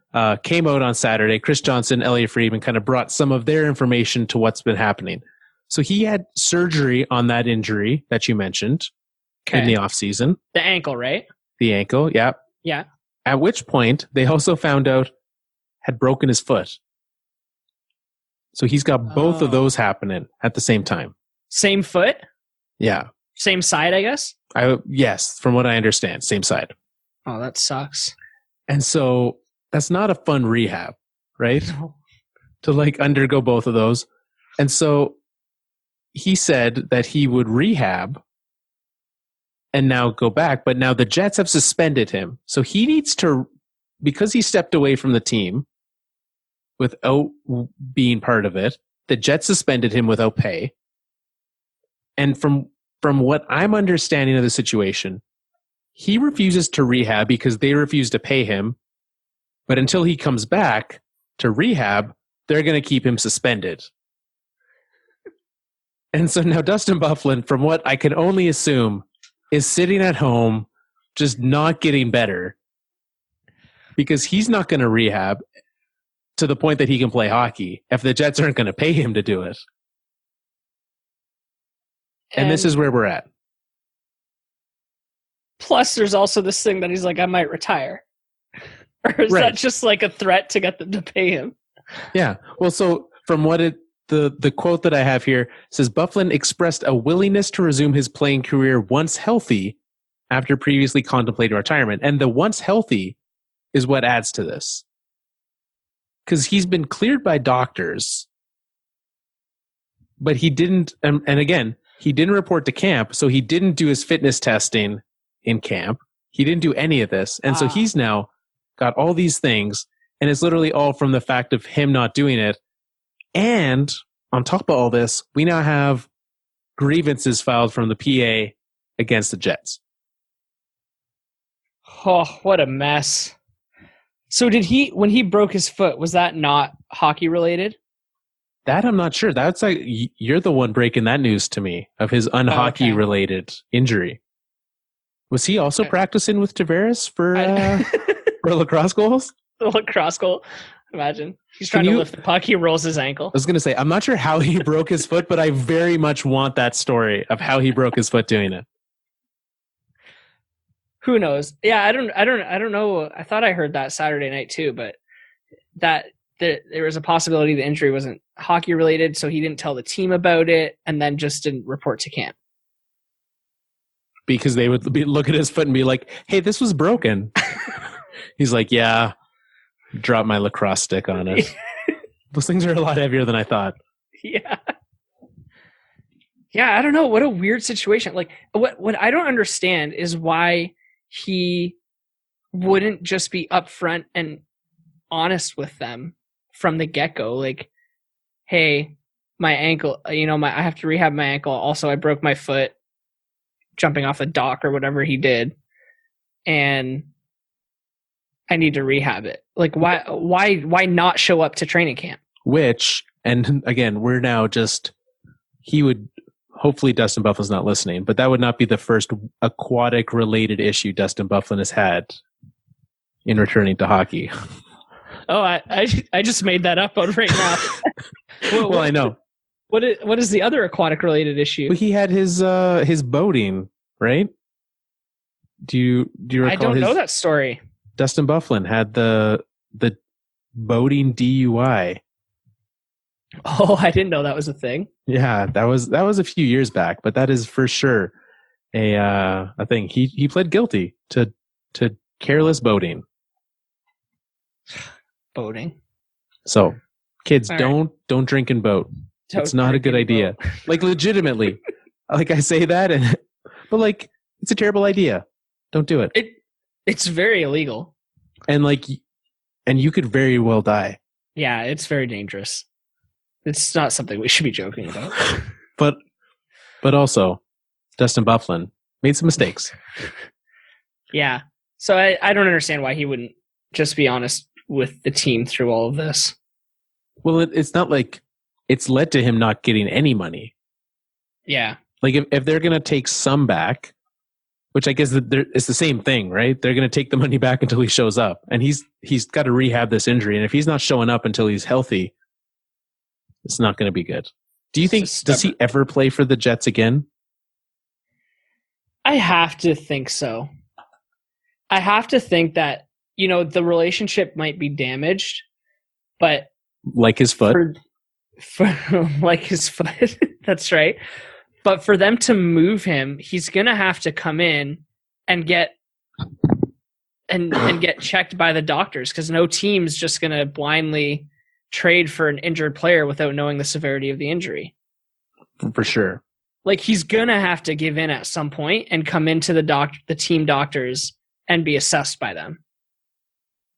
came out on Saturday. Chris Johnson, Elliot Friedman kind of brought some of their information to what's been happening. So he had surgery on that injury that you mentioned in the offseason. The ankle, right? The ankle, yeah. Yeah. At which point, they also found out had broken his foot. So he's got both of those happening at the same time. Same foot? Yeah. Same side, I guess? Yes, from what I understand, same side. Oh, that sucks. And so that's not a fun rehab, right? No. To undergo both of those. And so he said that he would rehab and now go back, but now the Jets have suspended him. So he needs to, because he stepped away from the team without being part of it, the Jets suspended him without pay. And from what I'm understanding of the situation, he refuses to rehab because they refuse to pay him. But until he comes back, to rehab, they're going to keep him suspended. And so now Dustin Byfuglien, from what I can only assume, is sitting at home just not getting better because he's not going to rehab to the point that he can play hockey if the Jets aren't going to pay him to do it. And this is where we're at. Plus, there's also this thing that he's like, I might retire. Or is that just like a threat to get them to pay him? Yeah. Well, so from what the quote that I have here says, Byfuglien expressed a willingness to resume his playing career once healthy after previously contemplating retirement. And the once healthy is what adds to this. Because he's been cleared by doctors, but he didn't, and again, he didn't report to camp, so he didn't do his fitness testing in camp. He didn't do any of this. And so he's now got all these things, and it's literally all from the fact of him not doing it. And on top of all this, we now have grievances filed from the PA against the Jets. Oh, what a mess. So when he broke his foot, was that not hockey related? That I'm not sure. That's like, you're the one breaking that news to me of his unhockey related injury. Was he also practicing with Tavares for lacrosse goals? The lacrosse goal. Imagine. He's trying to lift the puck. He rolls his ankle. I was going to say, I'm not sure how he broke his foot, but I very much want that story of how he broke his foot doing it. Who knows? Yeah, I don't know. I thought I heard that Saturday night too, but that there was a possibility the injury wasn't hockey related, so he didn't tell the team about it, and then just didn't report to camp. Because they would look at his foot and be like, "Hey, this was broken." He's like, "Yeah, drop my lacrosse stick on it." Those things are a lot heavier than I thought. Yeah. Yeah, I don't know. What a weird situation. Like, what I don't understand is why he wouldn't just be upfront and honest with them from the get-go. Like, hey, my ankle, I have to rehab my ankle. Also, I broke my foot jumping off a dock or whatever he did, and I need to rehab it. Like, why not show up to training camp? Which, and again, we're now just, hopefully Dustin Byfuglien's not listening, but that would not be the first aquatic related issue Dustin Byfuglien has had in returning to hockey. Oh, I just made that up right now. Well, I know. What is the other aquatic related issue? Well, he had his boating, right? Do you recall? I don't know that story. Dustin Byfuglien had the boating DUI. Oh, I didn't know that was a thing. Yeah, that was a few years back, but that is for sure a thing. He pled guilty to careless boating. Boating. So, kids, don't drink and boat. It's not a good idea. Like, legitimately. Like, I say that, but like, it's a terrible idea. Don't do it. It's very illegal. And you could very well die. Yeah, it's very dangerous. It's not something we should be joking about. but also, Dustin Byfuglien made some mistakes. Yeah. So I don't understand why he wouldn't just be honest with the team through all of this. Well, it's not like it's led to him not getting any money. Yeah. Like, if they're going to take some back, which I guess it's the same thing, right? They're going to take the money back until he shows up. And he's got to rehab this injury. And if he's not showing up until he's healthy, it's not going to be good. Do you think, does he ever play for the Jets again? I have to think so. I have to think that, the relationship might be damaged, but like his foot? For like his foot. That's right. But for them to move him, he's going to have to come in and get get checked by the doctors, because no team's just going to blindly trade for an injured player without knowing the severity of the injury. For sure. Like, he's going to have to give in at some point and come into the team doctors and be assessed by them.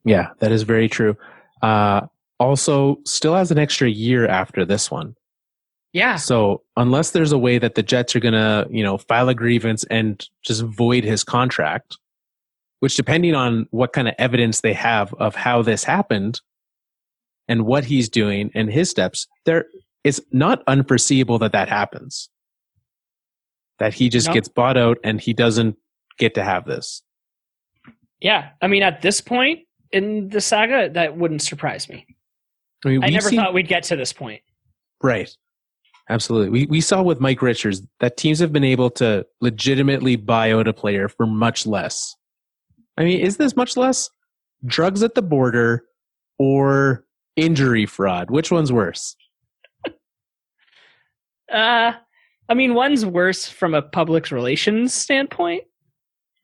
Yeah, that is very true. Also, still has an extra year after this one. Yeah. So unless there's a way that the Jets are going to, file a grievance and just void his contract, which, depending on what kind of evidence they have of how this happened, and what he's doing and his steps, there it's not unforeseeable that happens. That he just gets bought out and he doesn't get to have this. Yeah. I mean, at this point in the saga, that wouldn't surprise me. I mean, I never thought we'd get to this point. Right. Absolutely. We saw with Mike Richards that teams have been able to legitimately buy out a player for much less. I mean, is this much less? Drugs at the border or injury fraud? Which one's worse? I mean, one's worse from a public relations standpoint.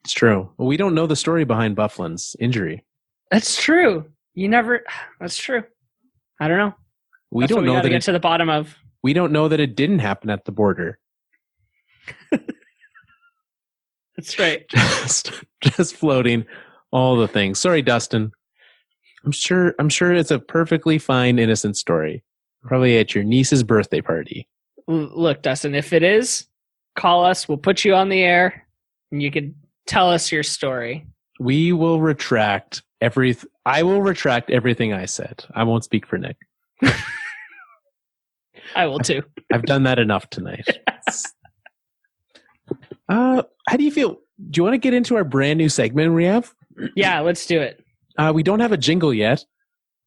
It's true. Well, we don't know the story behind Byfuglien's injury. That's true. That's true. I don't know. We don't know that get to the bottom of. We don't know that it didn't happen at the border. That's right. Just floating all the things. Sorry, Dustin. I'm sure it's a perfectly fine, innocent story. Probably at your niece's birthday party. Look, Dustin, if it is, call us. We'll put you on the air, and you can tell us your story. We will retract I will retract everything I said. I won't speak for Nick. I will too. I've done that enough tonight. How do you feel? Do you want to get into our brand new segment we have? Yeah, let's do it. We don't have a jingle yet,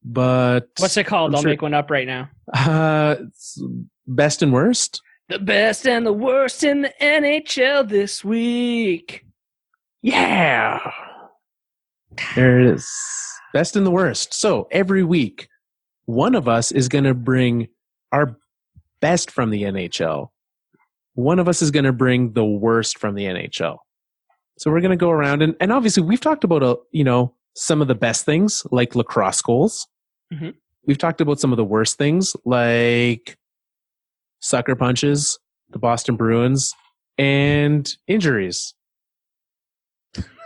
but... What's it called? I'll make one up right now. It's best and worst? The best and the worst in the NHL this week. Yeah! There it is. Best and the worst. So, every week, one of us is going to bring our best from the NHL. One of us is going to bring the worst from the NHL. So we're going to go around and obviously we've talked about, some of the best things like lacrosse goals. Mm-hmm. We've talked about some of the worst things like sucker punches, the Boston Bruins, and injuries.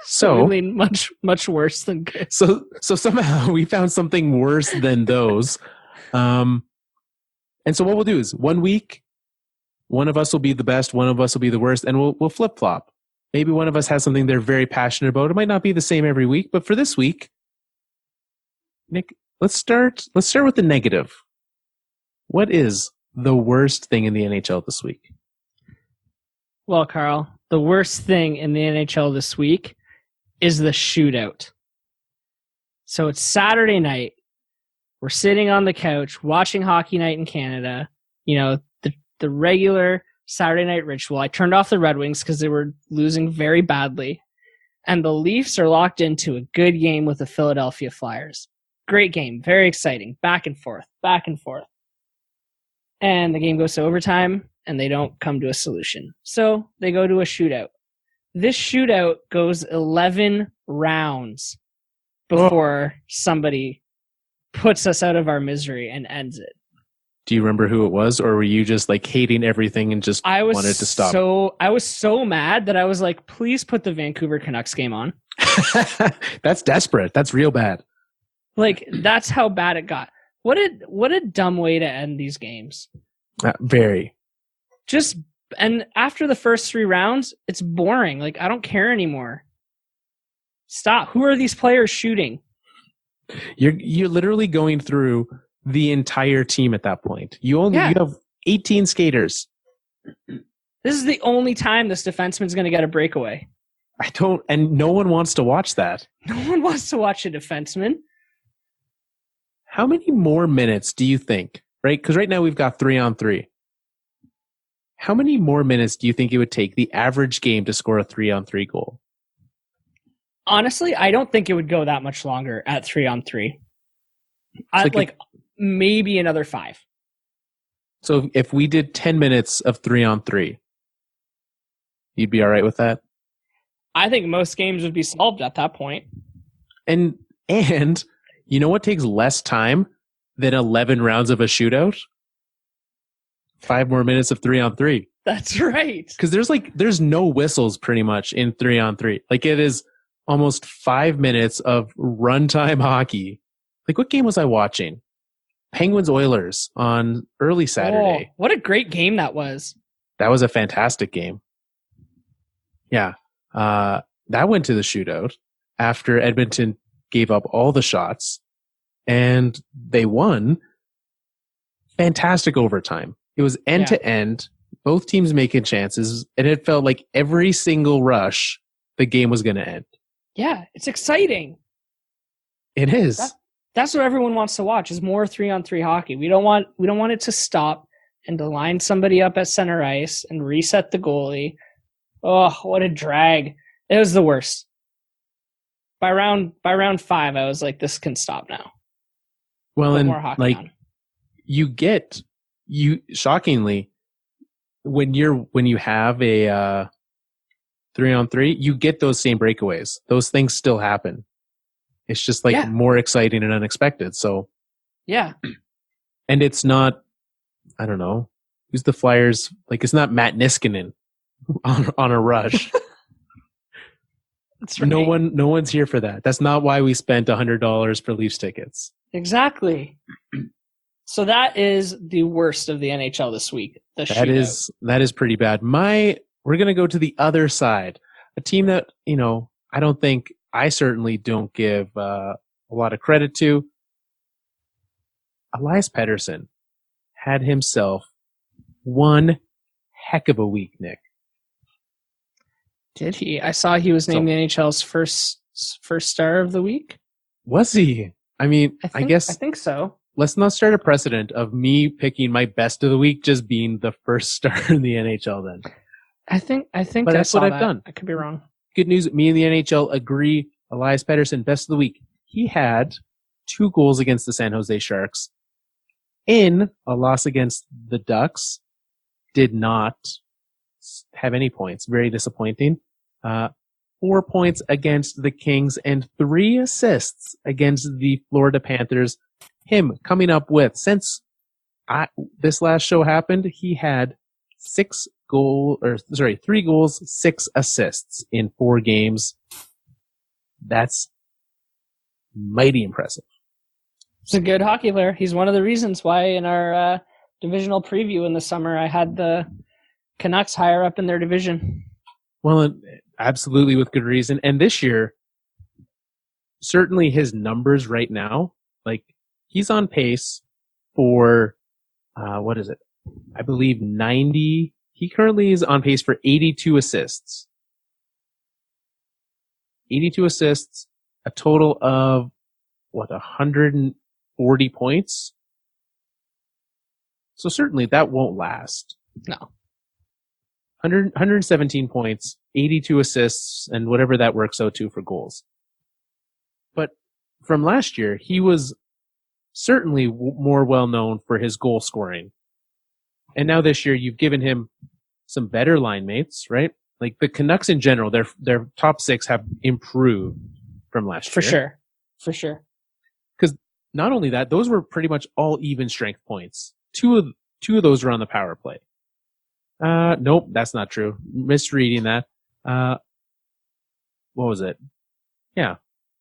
So I mean, much worse than good. So somehow we found something worse than those. And so what we'll do is 1 week, one of us will be the best, one of us will be the worst, and we'll flip flop. Maybe one of us has something they're very passionate about. It might not be the same every week, but for this week, Nick, let's start with the negative. What is the worst thing in the NHL this week? Well, Carl, the worst thing in the NHL this week is the shootout. So it's Saturday night. We're sitting on the couch watching Hockey Night in Canada. The regular Saturday night ritual. I turned off the Red Wings because they were losing very badly. And the Leafs are locked into a good game with the Philadelphia Flyers. Great game. Very exciting. Back and forth. And the game goes to overtime, and they don't come to a solution. So they go to a shootout. This shootout goes 11 rounds before somebody puts us out of our misery and ends it. Do you remember who it was, or were you just like hating everything and just wanted to stop? I was so mad that I was like, please put the Vancouver Canucks game on. That's desperate. That's real bad. Like, that's how bad it got. What a dumb way to end these games. Very. And after the first 3 rounds, it's boring. Like, I don't care anymore. Stop. Who are these players shooting? You're literally going through the entire team at that point. You have 18 skaters. This is the only time this defenseman's going to get a breakaway. And no one wants to watch that. No one wants to watch a defenseman. How many more minutes do you think, right? Because right now we've got 3-on-3. How many more minutes do you think it would take the average game to score a 3-on-3 goal? Honestly, I don't think it would go that much longer at 3-on-3. Maybe another 5. So if we did 10 minutes of 3-on-3, you'd be all right with that? I think most games would be solved at that point. And you know what takes less time than 11 rounds of a shootout? 5 more minutes of 3-on-3. That's right. Because there's no whistles pretty much in 3-on-3. Like, it is almost 5 minutes of runtime hockey. Like, what game was I watching? Penguins Oilers on early Saturday. Oh, what a great game that was. That was a fantastic game. Yeah. That went to the shootout after Edmonton gave up all the shots and they won. Fantastic overtime. It was end to end, both teams making chances, and it felt like every single rush, the game was going to end. Yeah, it's exciting. It is. That's what everyone wants to watch, is more 3-on-3 hockey. We don't want it to stop and to line somebody up at center ice and reset the goalie. Oh, what a drag. It was the worst. By round 5, I was like, this can stop now. Well, Put and more hockey like on. you shockingly, when you have a 3-on-3, you get those same breakaways. Those things still happen. It's just like more exciting and unexpected. So yeah, and it's not, I don't know, who's the Flyers? Like, it's not Matt Niskanen on a rush. That's right. No one's here for that. That's not why we spent $100 for Leafs tickets. Exactly. So that is the worst of the NHL this week. That is pretty bad. We're going to go to the other side. A team that, I certainly don't give a lot of credit to. Elias Pettersson had himself one heck of a week, Nick. Did he? I saw he was named the NHL's first star of the week. Was he? I mean, I think so. Let's not start a precedent of me picking my best of the week just being the first star in the NHL then. I think but that's what I've done. I could be wrong. Good news, me and the NHL agree. Elias Pettersson, best of the week. He had 2 goals against the San Jose Sharks in a loss against the Ducks. Did not have any points. Very disappointing. 4 points against the Kings and 3 assists against the Florida Panthers. Him coming up with, since this last show happened, he had 3 goals, 6 assists in 4 games. That's mighty impressive. He's a good hockey player. He's one of the reasons why in our divisional preview in the summer, I had the Canucks higher up in their division. Well, absolutely with good reason. And this year, certainly his numbers right now, like he's on pace for, what is it? I believe 90. He currently is on pace for 82 assists. 82 assists, a total of, 140 points? So certainly that won't last. No. 117 points, 82 assists, and whatever that works out to for goals. But from last year, he was certainly more well known for his goal scoring. And now this year, you've given him some better line mates, right? Like the Canucks in general, their top 6 have improved from last year. For sure. Because not only that, those were pretty much all even strength points. Two of those were on the power play. Nope, that's not true. Misreading that. What was it? Yeah.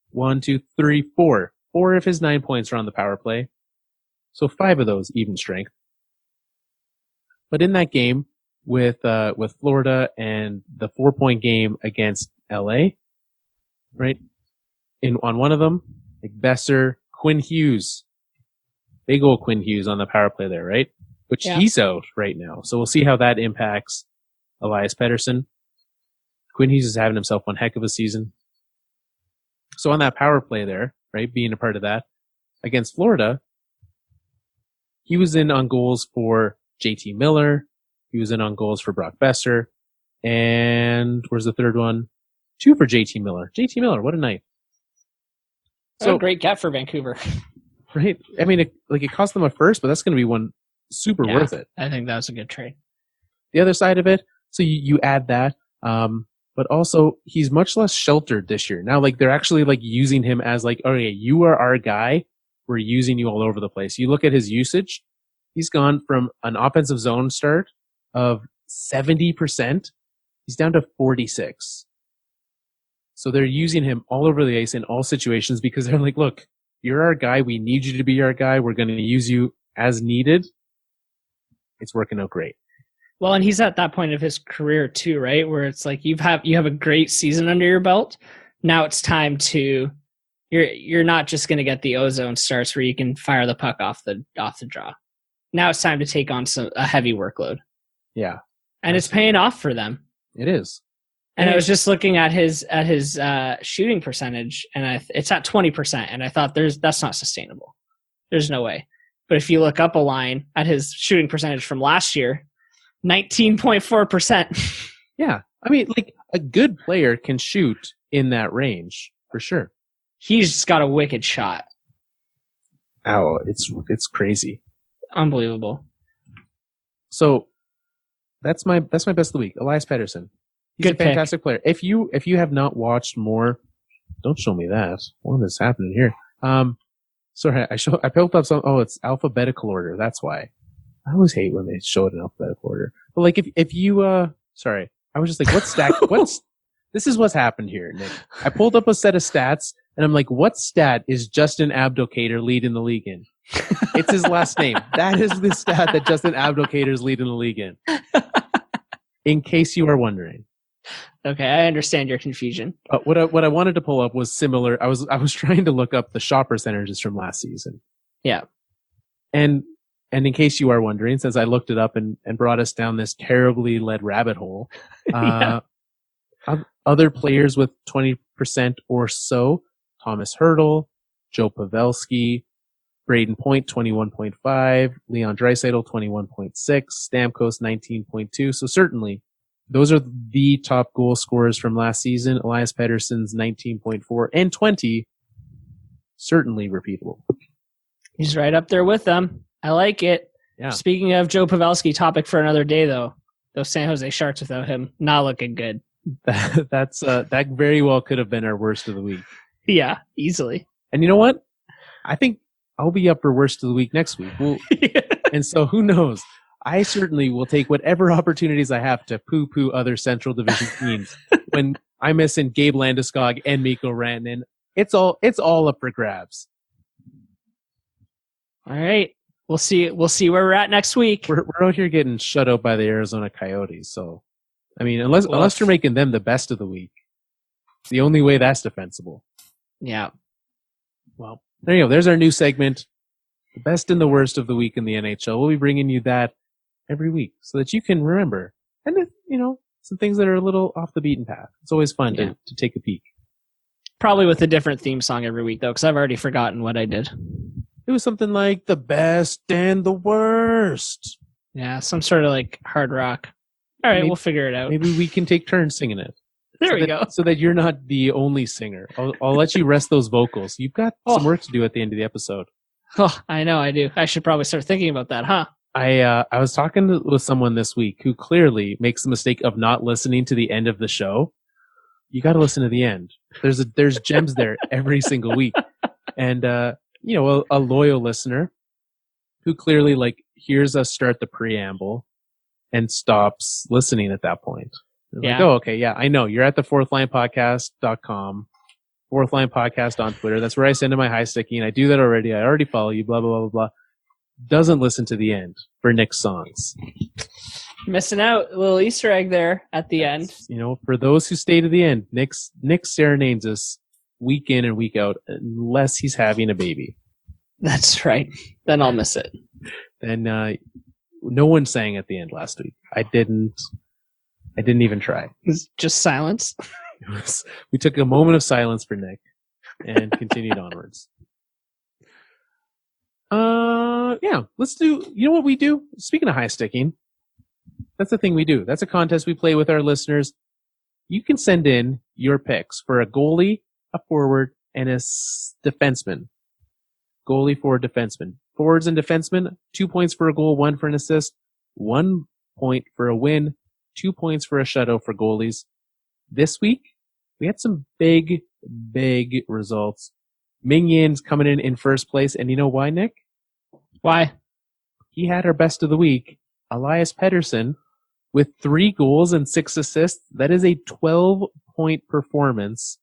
1, 2, 3, 4. 4 of his 9 points are on the power play. So 5 of those even strength. But in that game with Florida and the 4-point game against LA, right? On one of them, like Besser, Quinn Hughes, big old Quinn Hughes on the power play there, right? Which he's out right now. So we'll see how that impacts Elias Pettersson. Quinn Hughes is having himself one heck of a season. So on that power play there, right, being a part of that, against Florida, he was in on goals for JT Miller. He was in on goals for Brock Besser. And where's the third one? 2 for JT Miller. JT Miller, what a night. So a great get for Vancouver. Right? I mean, it cost them a first, but that's going to be one super worth it. I think that was a good trade. The other side of it, so you add that, but also he's much less sheltered this year. Now, like, they're actually like using him as like, okay, you are our guy. We're using you all over the place. You look at his usage. He's gone from an offensive zone start of 70%. He's down to 46. So they're using him all over the ice in all situations because they're like, look, you're our guy. We need you to be our guy. We're going to use you as needed. It's working out great. Well, and he's at that point of his career too, right? Where it's like you have a great season under your belt. Now it's time to, You're not just going to get the ozone starts where you can fire the puck off the draw. Now it's time to take on a heavy workload. Yeah. And it's paying off for them. It is. And I was just looking at his shooting percentage, and it's at 20%, and I thought that's not sustainable. There's no way. But if you look up a line at his shooting percentage from last year, 19.4%. Yeah. I mean, like, a good player can shoot in that range, for sure. He's just got a wicked shot. Oh, it's crazy. Unbelievable. So that's my best of the week. Elias Pettersson. He's Good a fantastic player. If you have not watched more, don't show me that. What is happening here? Sorry, I pulled up some. Oh, it's alphabetical order. That's why. I always hate when they show it in alphabetical order. But like, if you sorry, I was just like, this is what's happened here, Nick. I pulled up a set of stats, and I'm like, what stat is Justin Abdelkader leading the league in? It's his last name. That is the stat that Justin Abdelkader is leading the league in. In case you are wondering. Okay, I understand your confusion. What I wanted to pull up was similar. I was trying to look up the shot percentages from last season. Yeah. And in case you are wondering, since I looked it up and brought us down this terribly led rabbit hole, Yeah. Other players with 20% or so: Thomas Hertl, Joe Pavelski, Braden Point 21.5, Leon Draisaitl 21.6, Stamkos 19.2. So certainly, those are the top goal scorers from last season. Elias Pettersson's 19.4 and 20, certainly repeatable. He's right up there with them. I like it. Yeah. Speaking of Joe Pavelski, topic for another day, though. Those San Jose Sharks without him, not looking good. That very well could have been our worst of the week. Yeah, easily. And you know what? I think I'll be up for worst of the week next week. And so who knows? I certainly will take whatever opportunities I have to poo-poo other Central Division teams when I'm missing Gabe Landeskog and Mikko Rantanen. It's all up for grabs. All right. We'll see where we're at next week. We're out here getting shut out by the Arizona Coyotes. So, I mean, unless you're making them the best of the week, it's the only way that's defensible. Yeah. Well, there you go. There's our new segment, the best and the worst of the week in the NHL. We'll be bringing you that every week so that you can remember, and some things that are a little off the beaten path. It's always fun to take a peek. Probably with a different theme song every week, though, because I've already forgotten what I did. It was something like the best and the worst. Yeah, some sort of like hard rock. All right, we'll figure it out. Maybe we can take turns singing it. There we go. So that you're not the only singer. I'll let you rest those vocals. You've got some work to do at the end of the episode. Oh, I know I do. I should probably start thinking about that, huh? I was talking with someone this week who clearly makes the mistake of not listening to the end of the show. You got to listen to the end. There's gems there every single week. And, a loyal listener who clearly hears us start the preamble and stops listening at that point. Yeah. Oh, okay. Yeah, I know. You're at the fourthlinepodcast.com, Fourth Line Podcast on Twitter. That's where I send in my high sticking. I do that already. I already follow you, blah, blah, blah, blah, blah. Doesn't listen to the end for Nick's songs. Missing out. A little Easter egg there at the end. For those who stay to the end, Nick serenades us week in and week out, unless he's having a baby. That's right. Then I'll miss it. Then no one sang at the end last week. I didn't even try. It was just silence. We took a moment of silence for Nick and continued onwards. Yeah, let's do, you know what we do? Speaking of high sticking, that's the thing we do. That's a contest we play with our listeners. You can send in your picks for a goalie, a forward, and a defenseman. Goalie, forward, defenseman. Forwards and defensemen, 2 points for a goal, 1 for an assist, 1 point for a win, 2 points for a shutout for goalies. This week, we had some big results. Mingyin's coming in first place, and you know why, Nick? Why? He had our best of the week, Elias Pettersson, with 3 goals and 6 assists. That is a 12-point performance,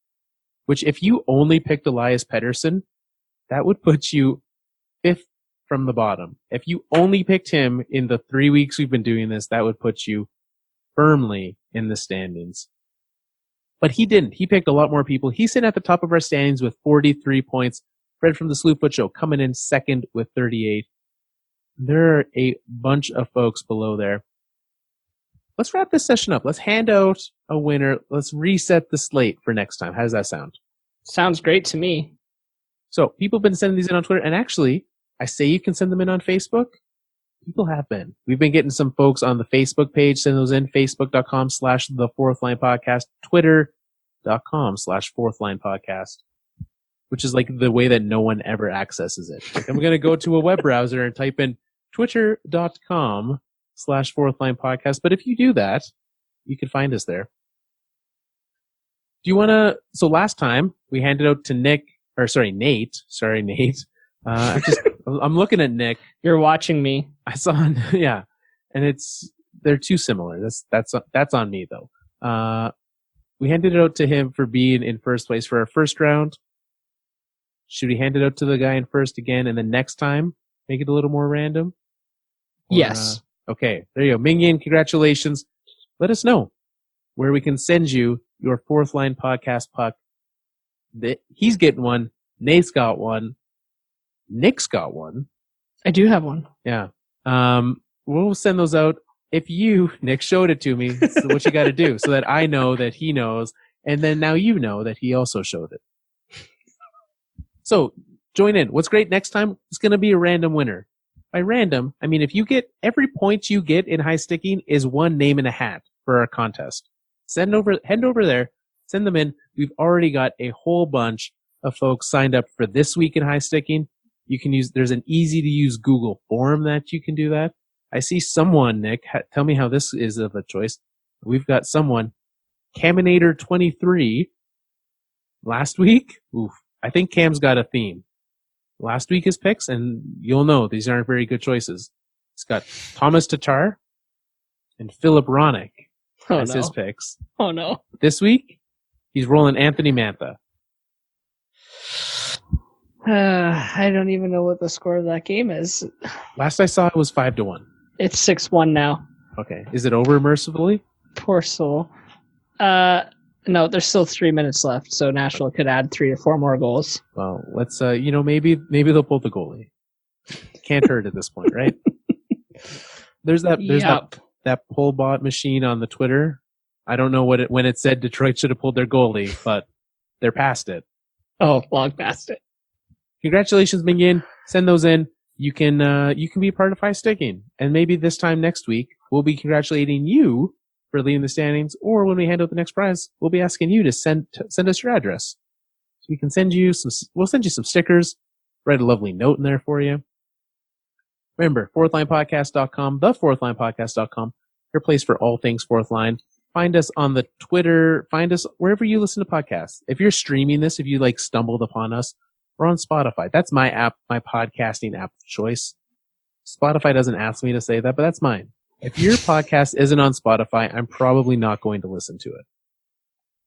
which if you only picked Elias Pettersson, that would put you 5th from the bottom. If you only picked him in the 3 weeks we've been doing this, that would put you firmly in the standings. But he didn't. He picked a lot more people. He's sitting at the top of our standings with 43 points. Fred from the Slewfoot Show coming in second with 38. There are a bunch of folks below there. Let's wrap this session up. Let's hand out a winner. Let's reset the slate for next time. How does that sound? Sounds great to me. So people have been sending these in on Twitter. And actually, I say you can send them in on Facebook. People have been. We've been getting some folks on the Facebook page. Send those in. Facebook.com/The Fourth Line Podcast. Twitter.com/Fourth Line Podcast. Which is like the way that no one ever accesses it. Like I'm going to go to a web browser and type in twitter.com/Fourth Line Podcast. But if you do that, you can find us there. Do you want to, so last time we handed out to Nate. I'm looking at Nick. You're watching me. I saw, yeah. And they're too similar. That's on me though. We handed it out to him for being in first place for our first round. Should we hand it out to the guy in first again and then next time make it a little more random? Or, yes. Okay, there you go. Mingyan, congratulations. Let us know where we can send you your Fourth Line Podcast puck. He's getting one. Nate's got one. Nick's got one. I do have one. Yeah. We'll send those out. If Nick showed it to me, so what you got to do so that I know that he knows, and then now you know that he also showed it. So join in. What's great next time is going to be a random winner. By random, I mean if you get every point you get in high sticking is one name in a hat for our contest. Head over there, send them in. We've already got a whole bunch of folks signed up for this week in high sticking. You can there's an easy to use Google form that you can do that. I see someone, Nick, tell me how this is of a choice. We've got someone, Caminator23, last week. Oof. I think Cam's got a theme. Last week his picks, and you'll know these aren't very good choices. He's got Thomas Tatar and Philip Ronick as his picks. Oh no. This week, he's rolling Anthony Mantha. I don't even know what the score of that game is. Last I saw it was 5-1. It's 6-1 now. Okay. Is it over mercifully? Poor soul. No, there's still 3 minutes left, so Nashville could add 3 or 4 more goals. Well, let's, maybe they'll pull the goalie. Can't hurt at this point, right? There's that pull bot machine on the Twitter. I don't know when it said Detroit should have pulled their goalie, but they're past it. Oh, long past it. Congratulations, Mingyan. Send those in. You can be a part of High Sticking. And maybe this time next week, we'll be congratulating you for leading the standings, or when we hand out the next prize, we'll be asking you to send us your address. So we can we'll send you some stickers, write a lovely note in there for you. Remember, fourthlinepodcast.com, thefourthlinepodcast.com, your place for all things Fourth Line. Find us on the Twitter, find us wherever you listen to podcasts. If you're streaming this, if you stumbled upon us, we're on Spotify. That's my app, my podcasting app of choice. Spotify doesn't ask me to say that, but that's mine. If your podcast isn't on Spotify, I'm probably not going to listen to it.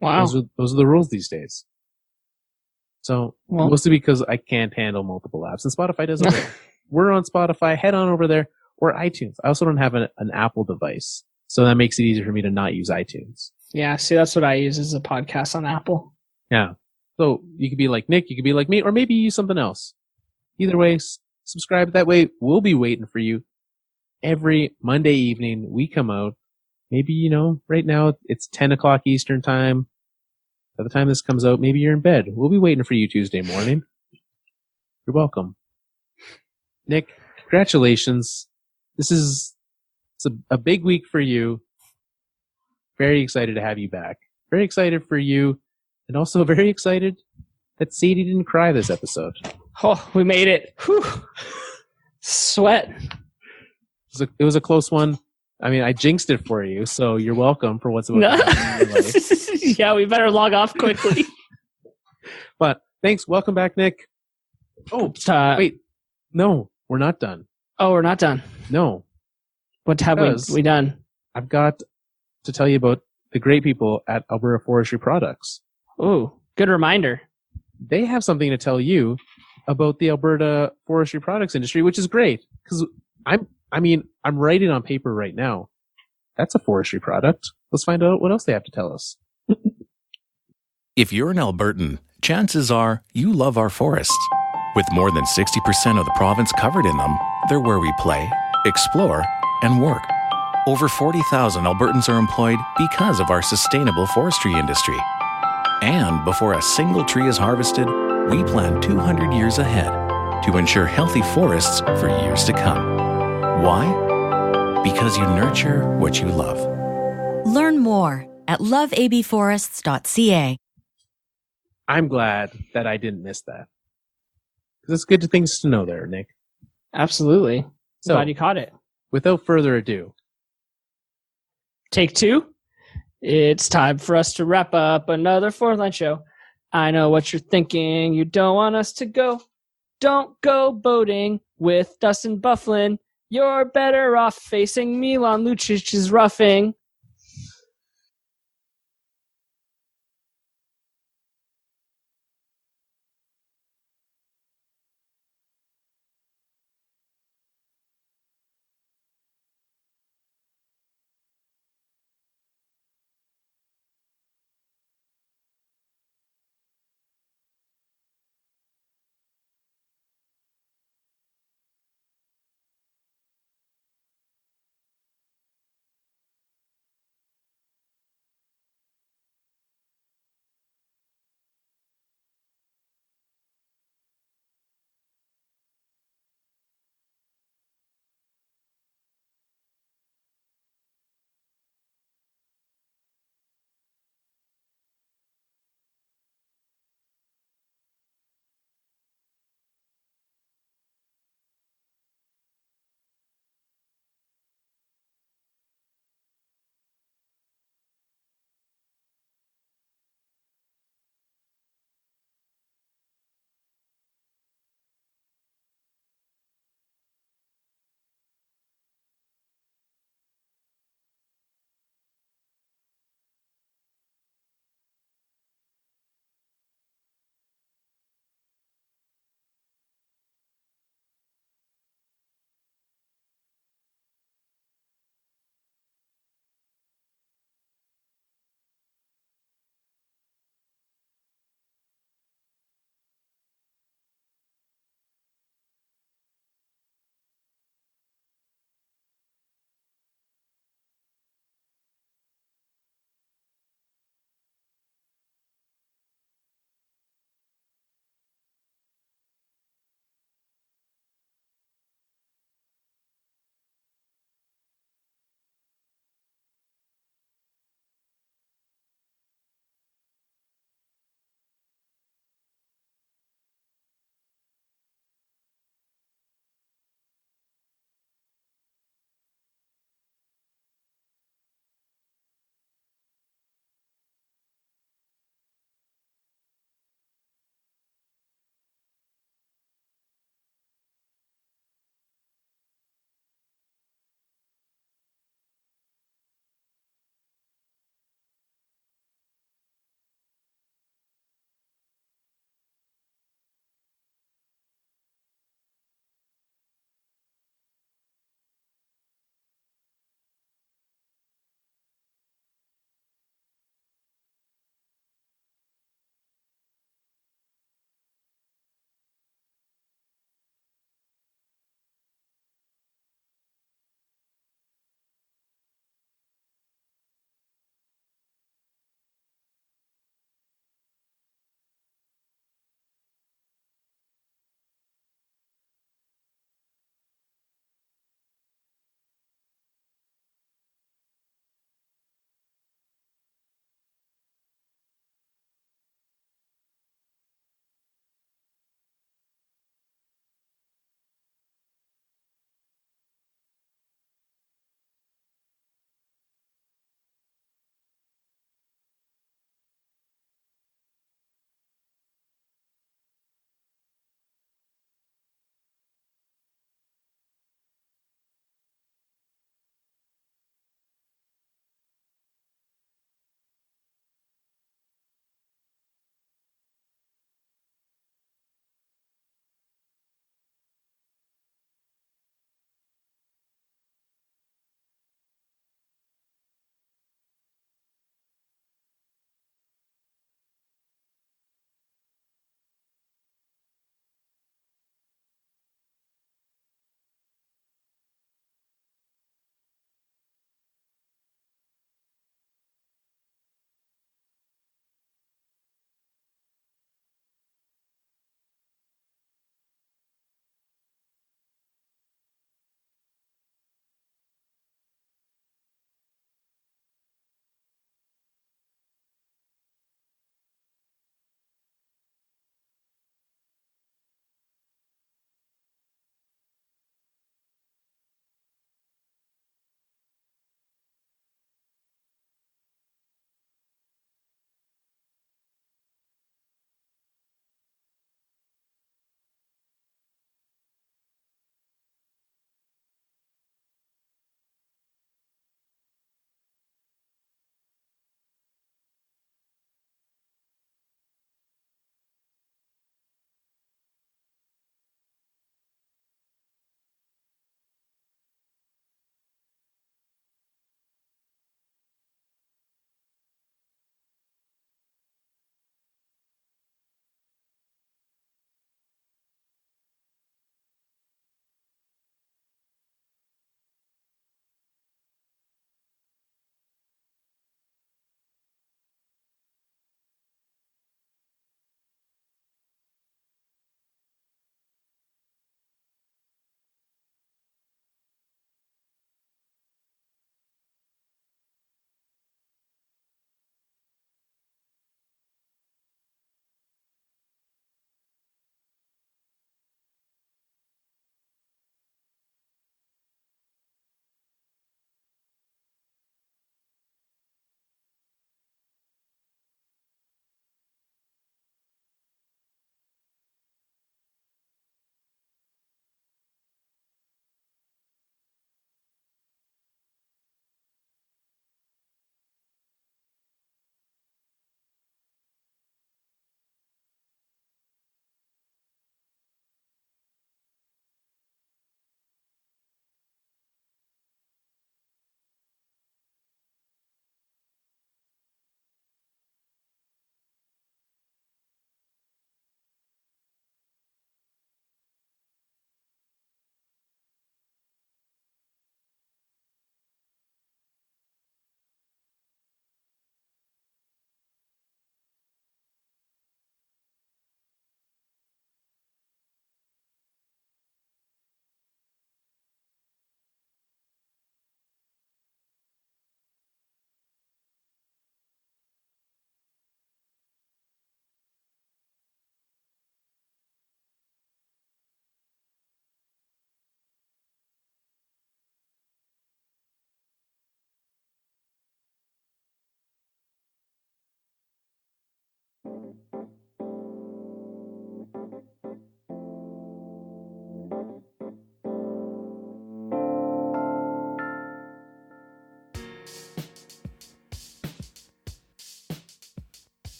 Wow. Those are the rules these days. So, mostly because I can't handle multiple apps, and Spotify doesn't work. We're on Spotify. Head on over there, or iTunes. I also don't have an Apple device, so that makes it easier for me to not use iTunes. Yeah, see, that's what I use as a podcast on Apple. Yeah. So you could be like Nick, you could be like me, or maybe you use something else. Either way, subscribe. That way, we'll be waiting for you. Every Monday evening, we come out. Maybe, right now it's 10 o'clock Eastern time. By the time this comes out, maybe you're in bed. We'll be waiting for you Tuesday morning. You're welcome. Nick, congratulations. It's a big week for you. Very excited to have you back. Very excited for you. And also very excited that Sadie didn't cry this episode. Oh, we made it. Whew. Sweat. It was a close one. I mean, I jinxed it for you, so you're welcome for what's about to happen in your life. Yeah, we better log off quickly. But thanks. Welcome back, Nick. Oh, wait. No, we're not done. Oh, we're not done. No. What have we done? I've got to tell you about the great people at Alberta Forestry Products. Oh, good reminder. They have something to tell you about the Alberta forestry products industry, which is great because I'm writing on paper right now. That's a forestry product. Let's find out what else they have to tell us. If you're an Albertan, chances are you love our forests. With more than 60% of the province covered in them, they're where we play, explore, and work. Over 40,000 Albertans are employed because of our sustainable forestry industry. And before a single tree is harvested, we plan 200 years ahead to ensure healthy forests for years to come. Why? Because you nurture what you love. Learn more at loveabforests.ca. I'm glad that I didn't miss that. Because it's good things to know there, Nick. Absolutely. So, Glad you caught it. Without further ado, Take two. It's time for us to wrap up another Fourth Line show. I know what you're thinking. You don't want us to go. Don't go boating with Dustin Byfuglien. You're better off facing Milan Lucic's roughing.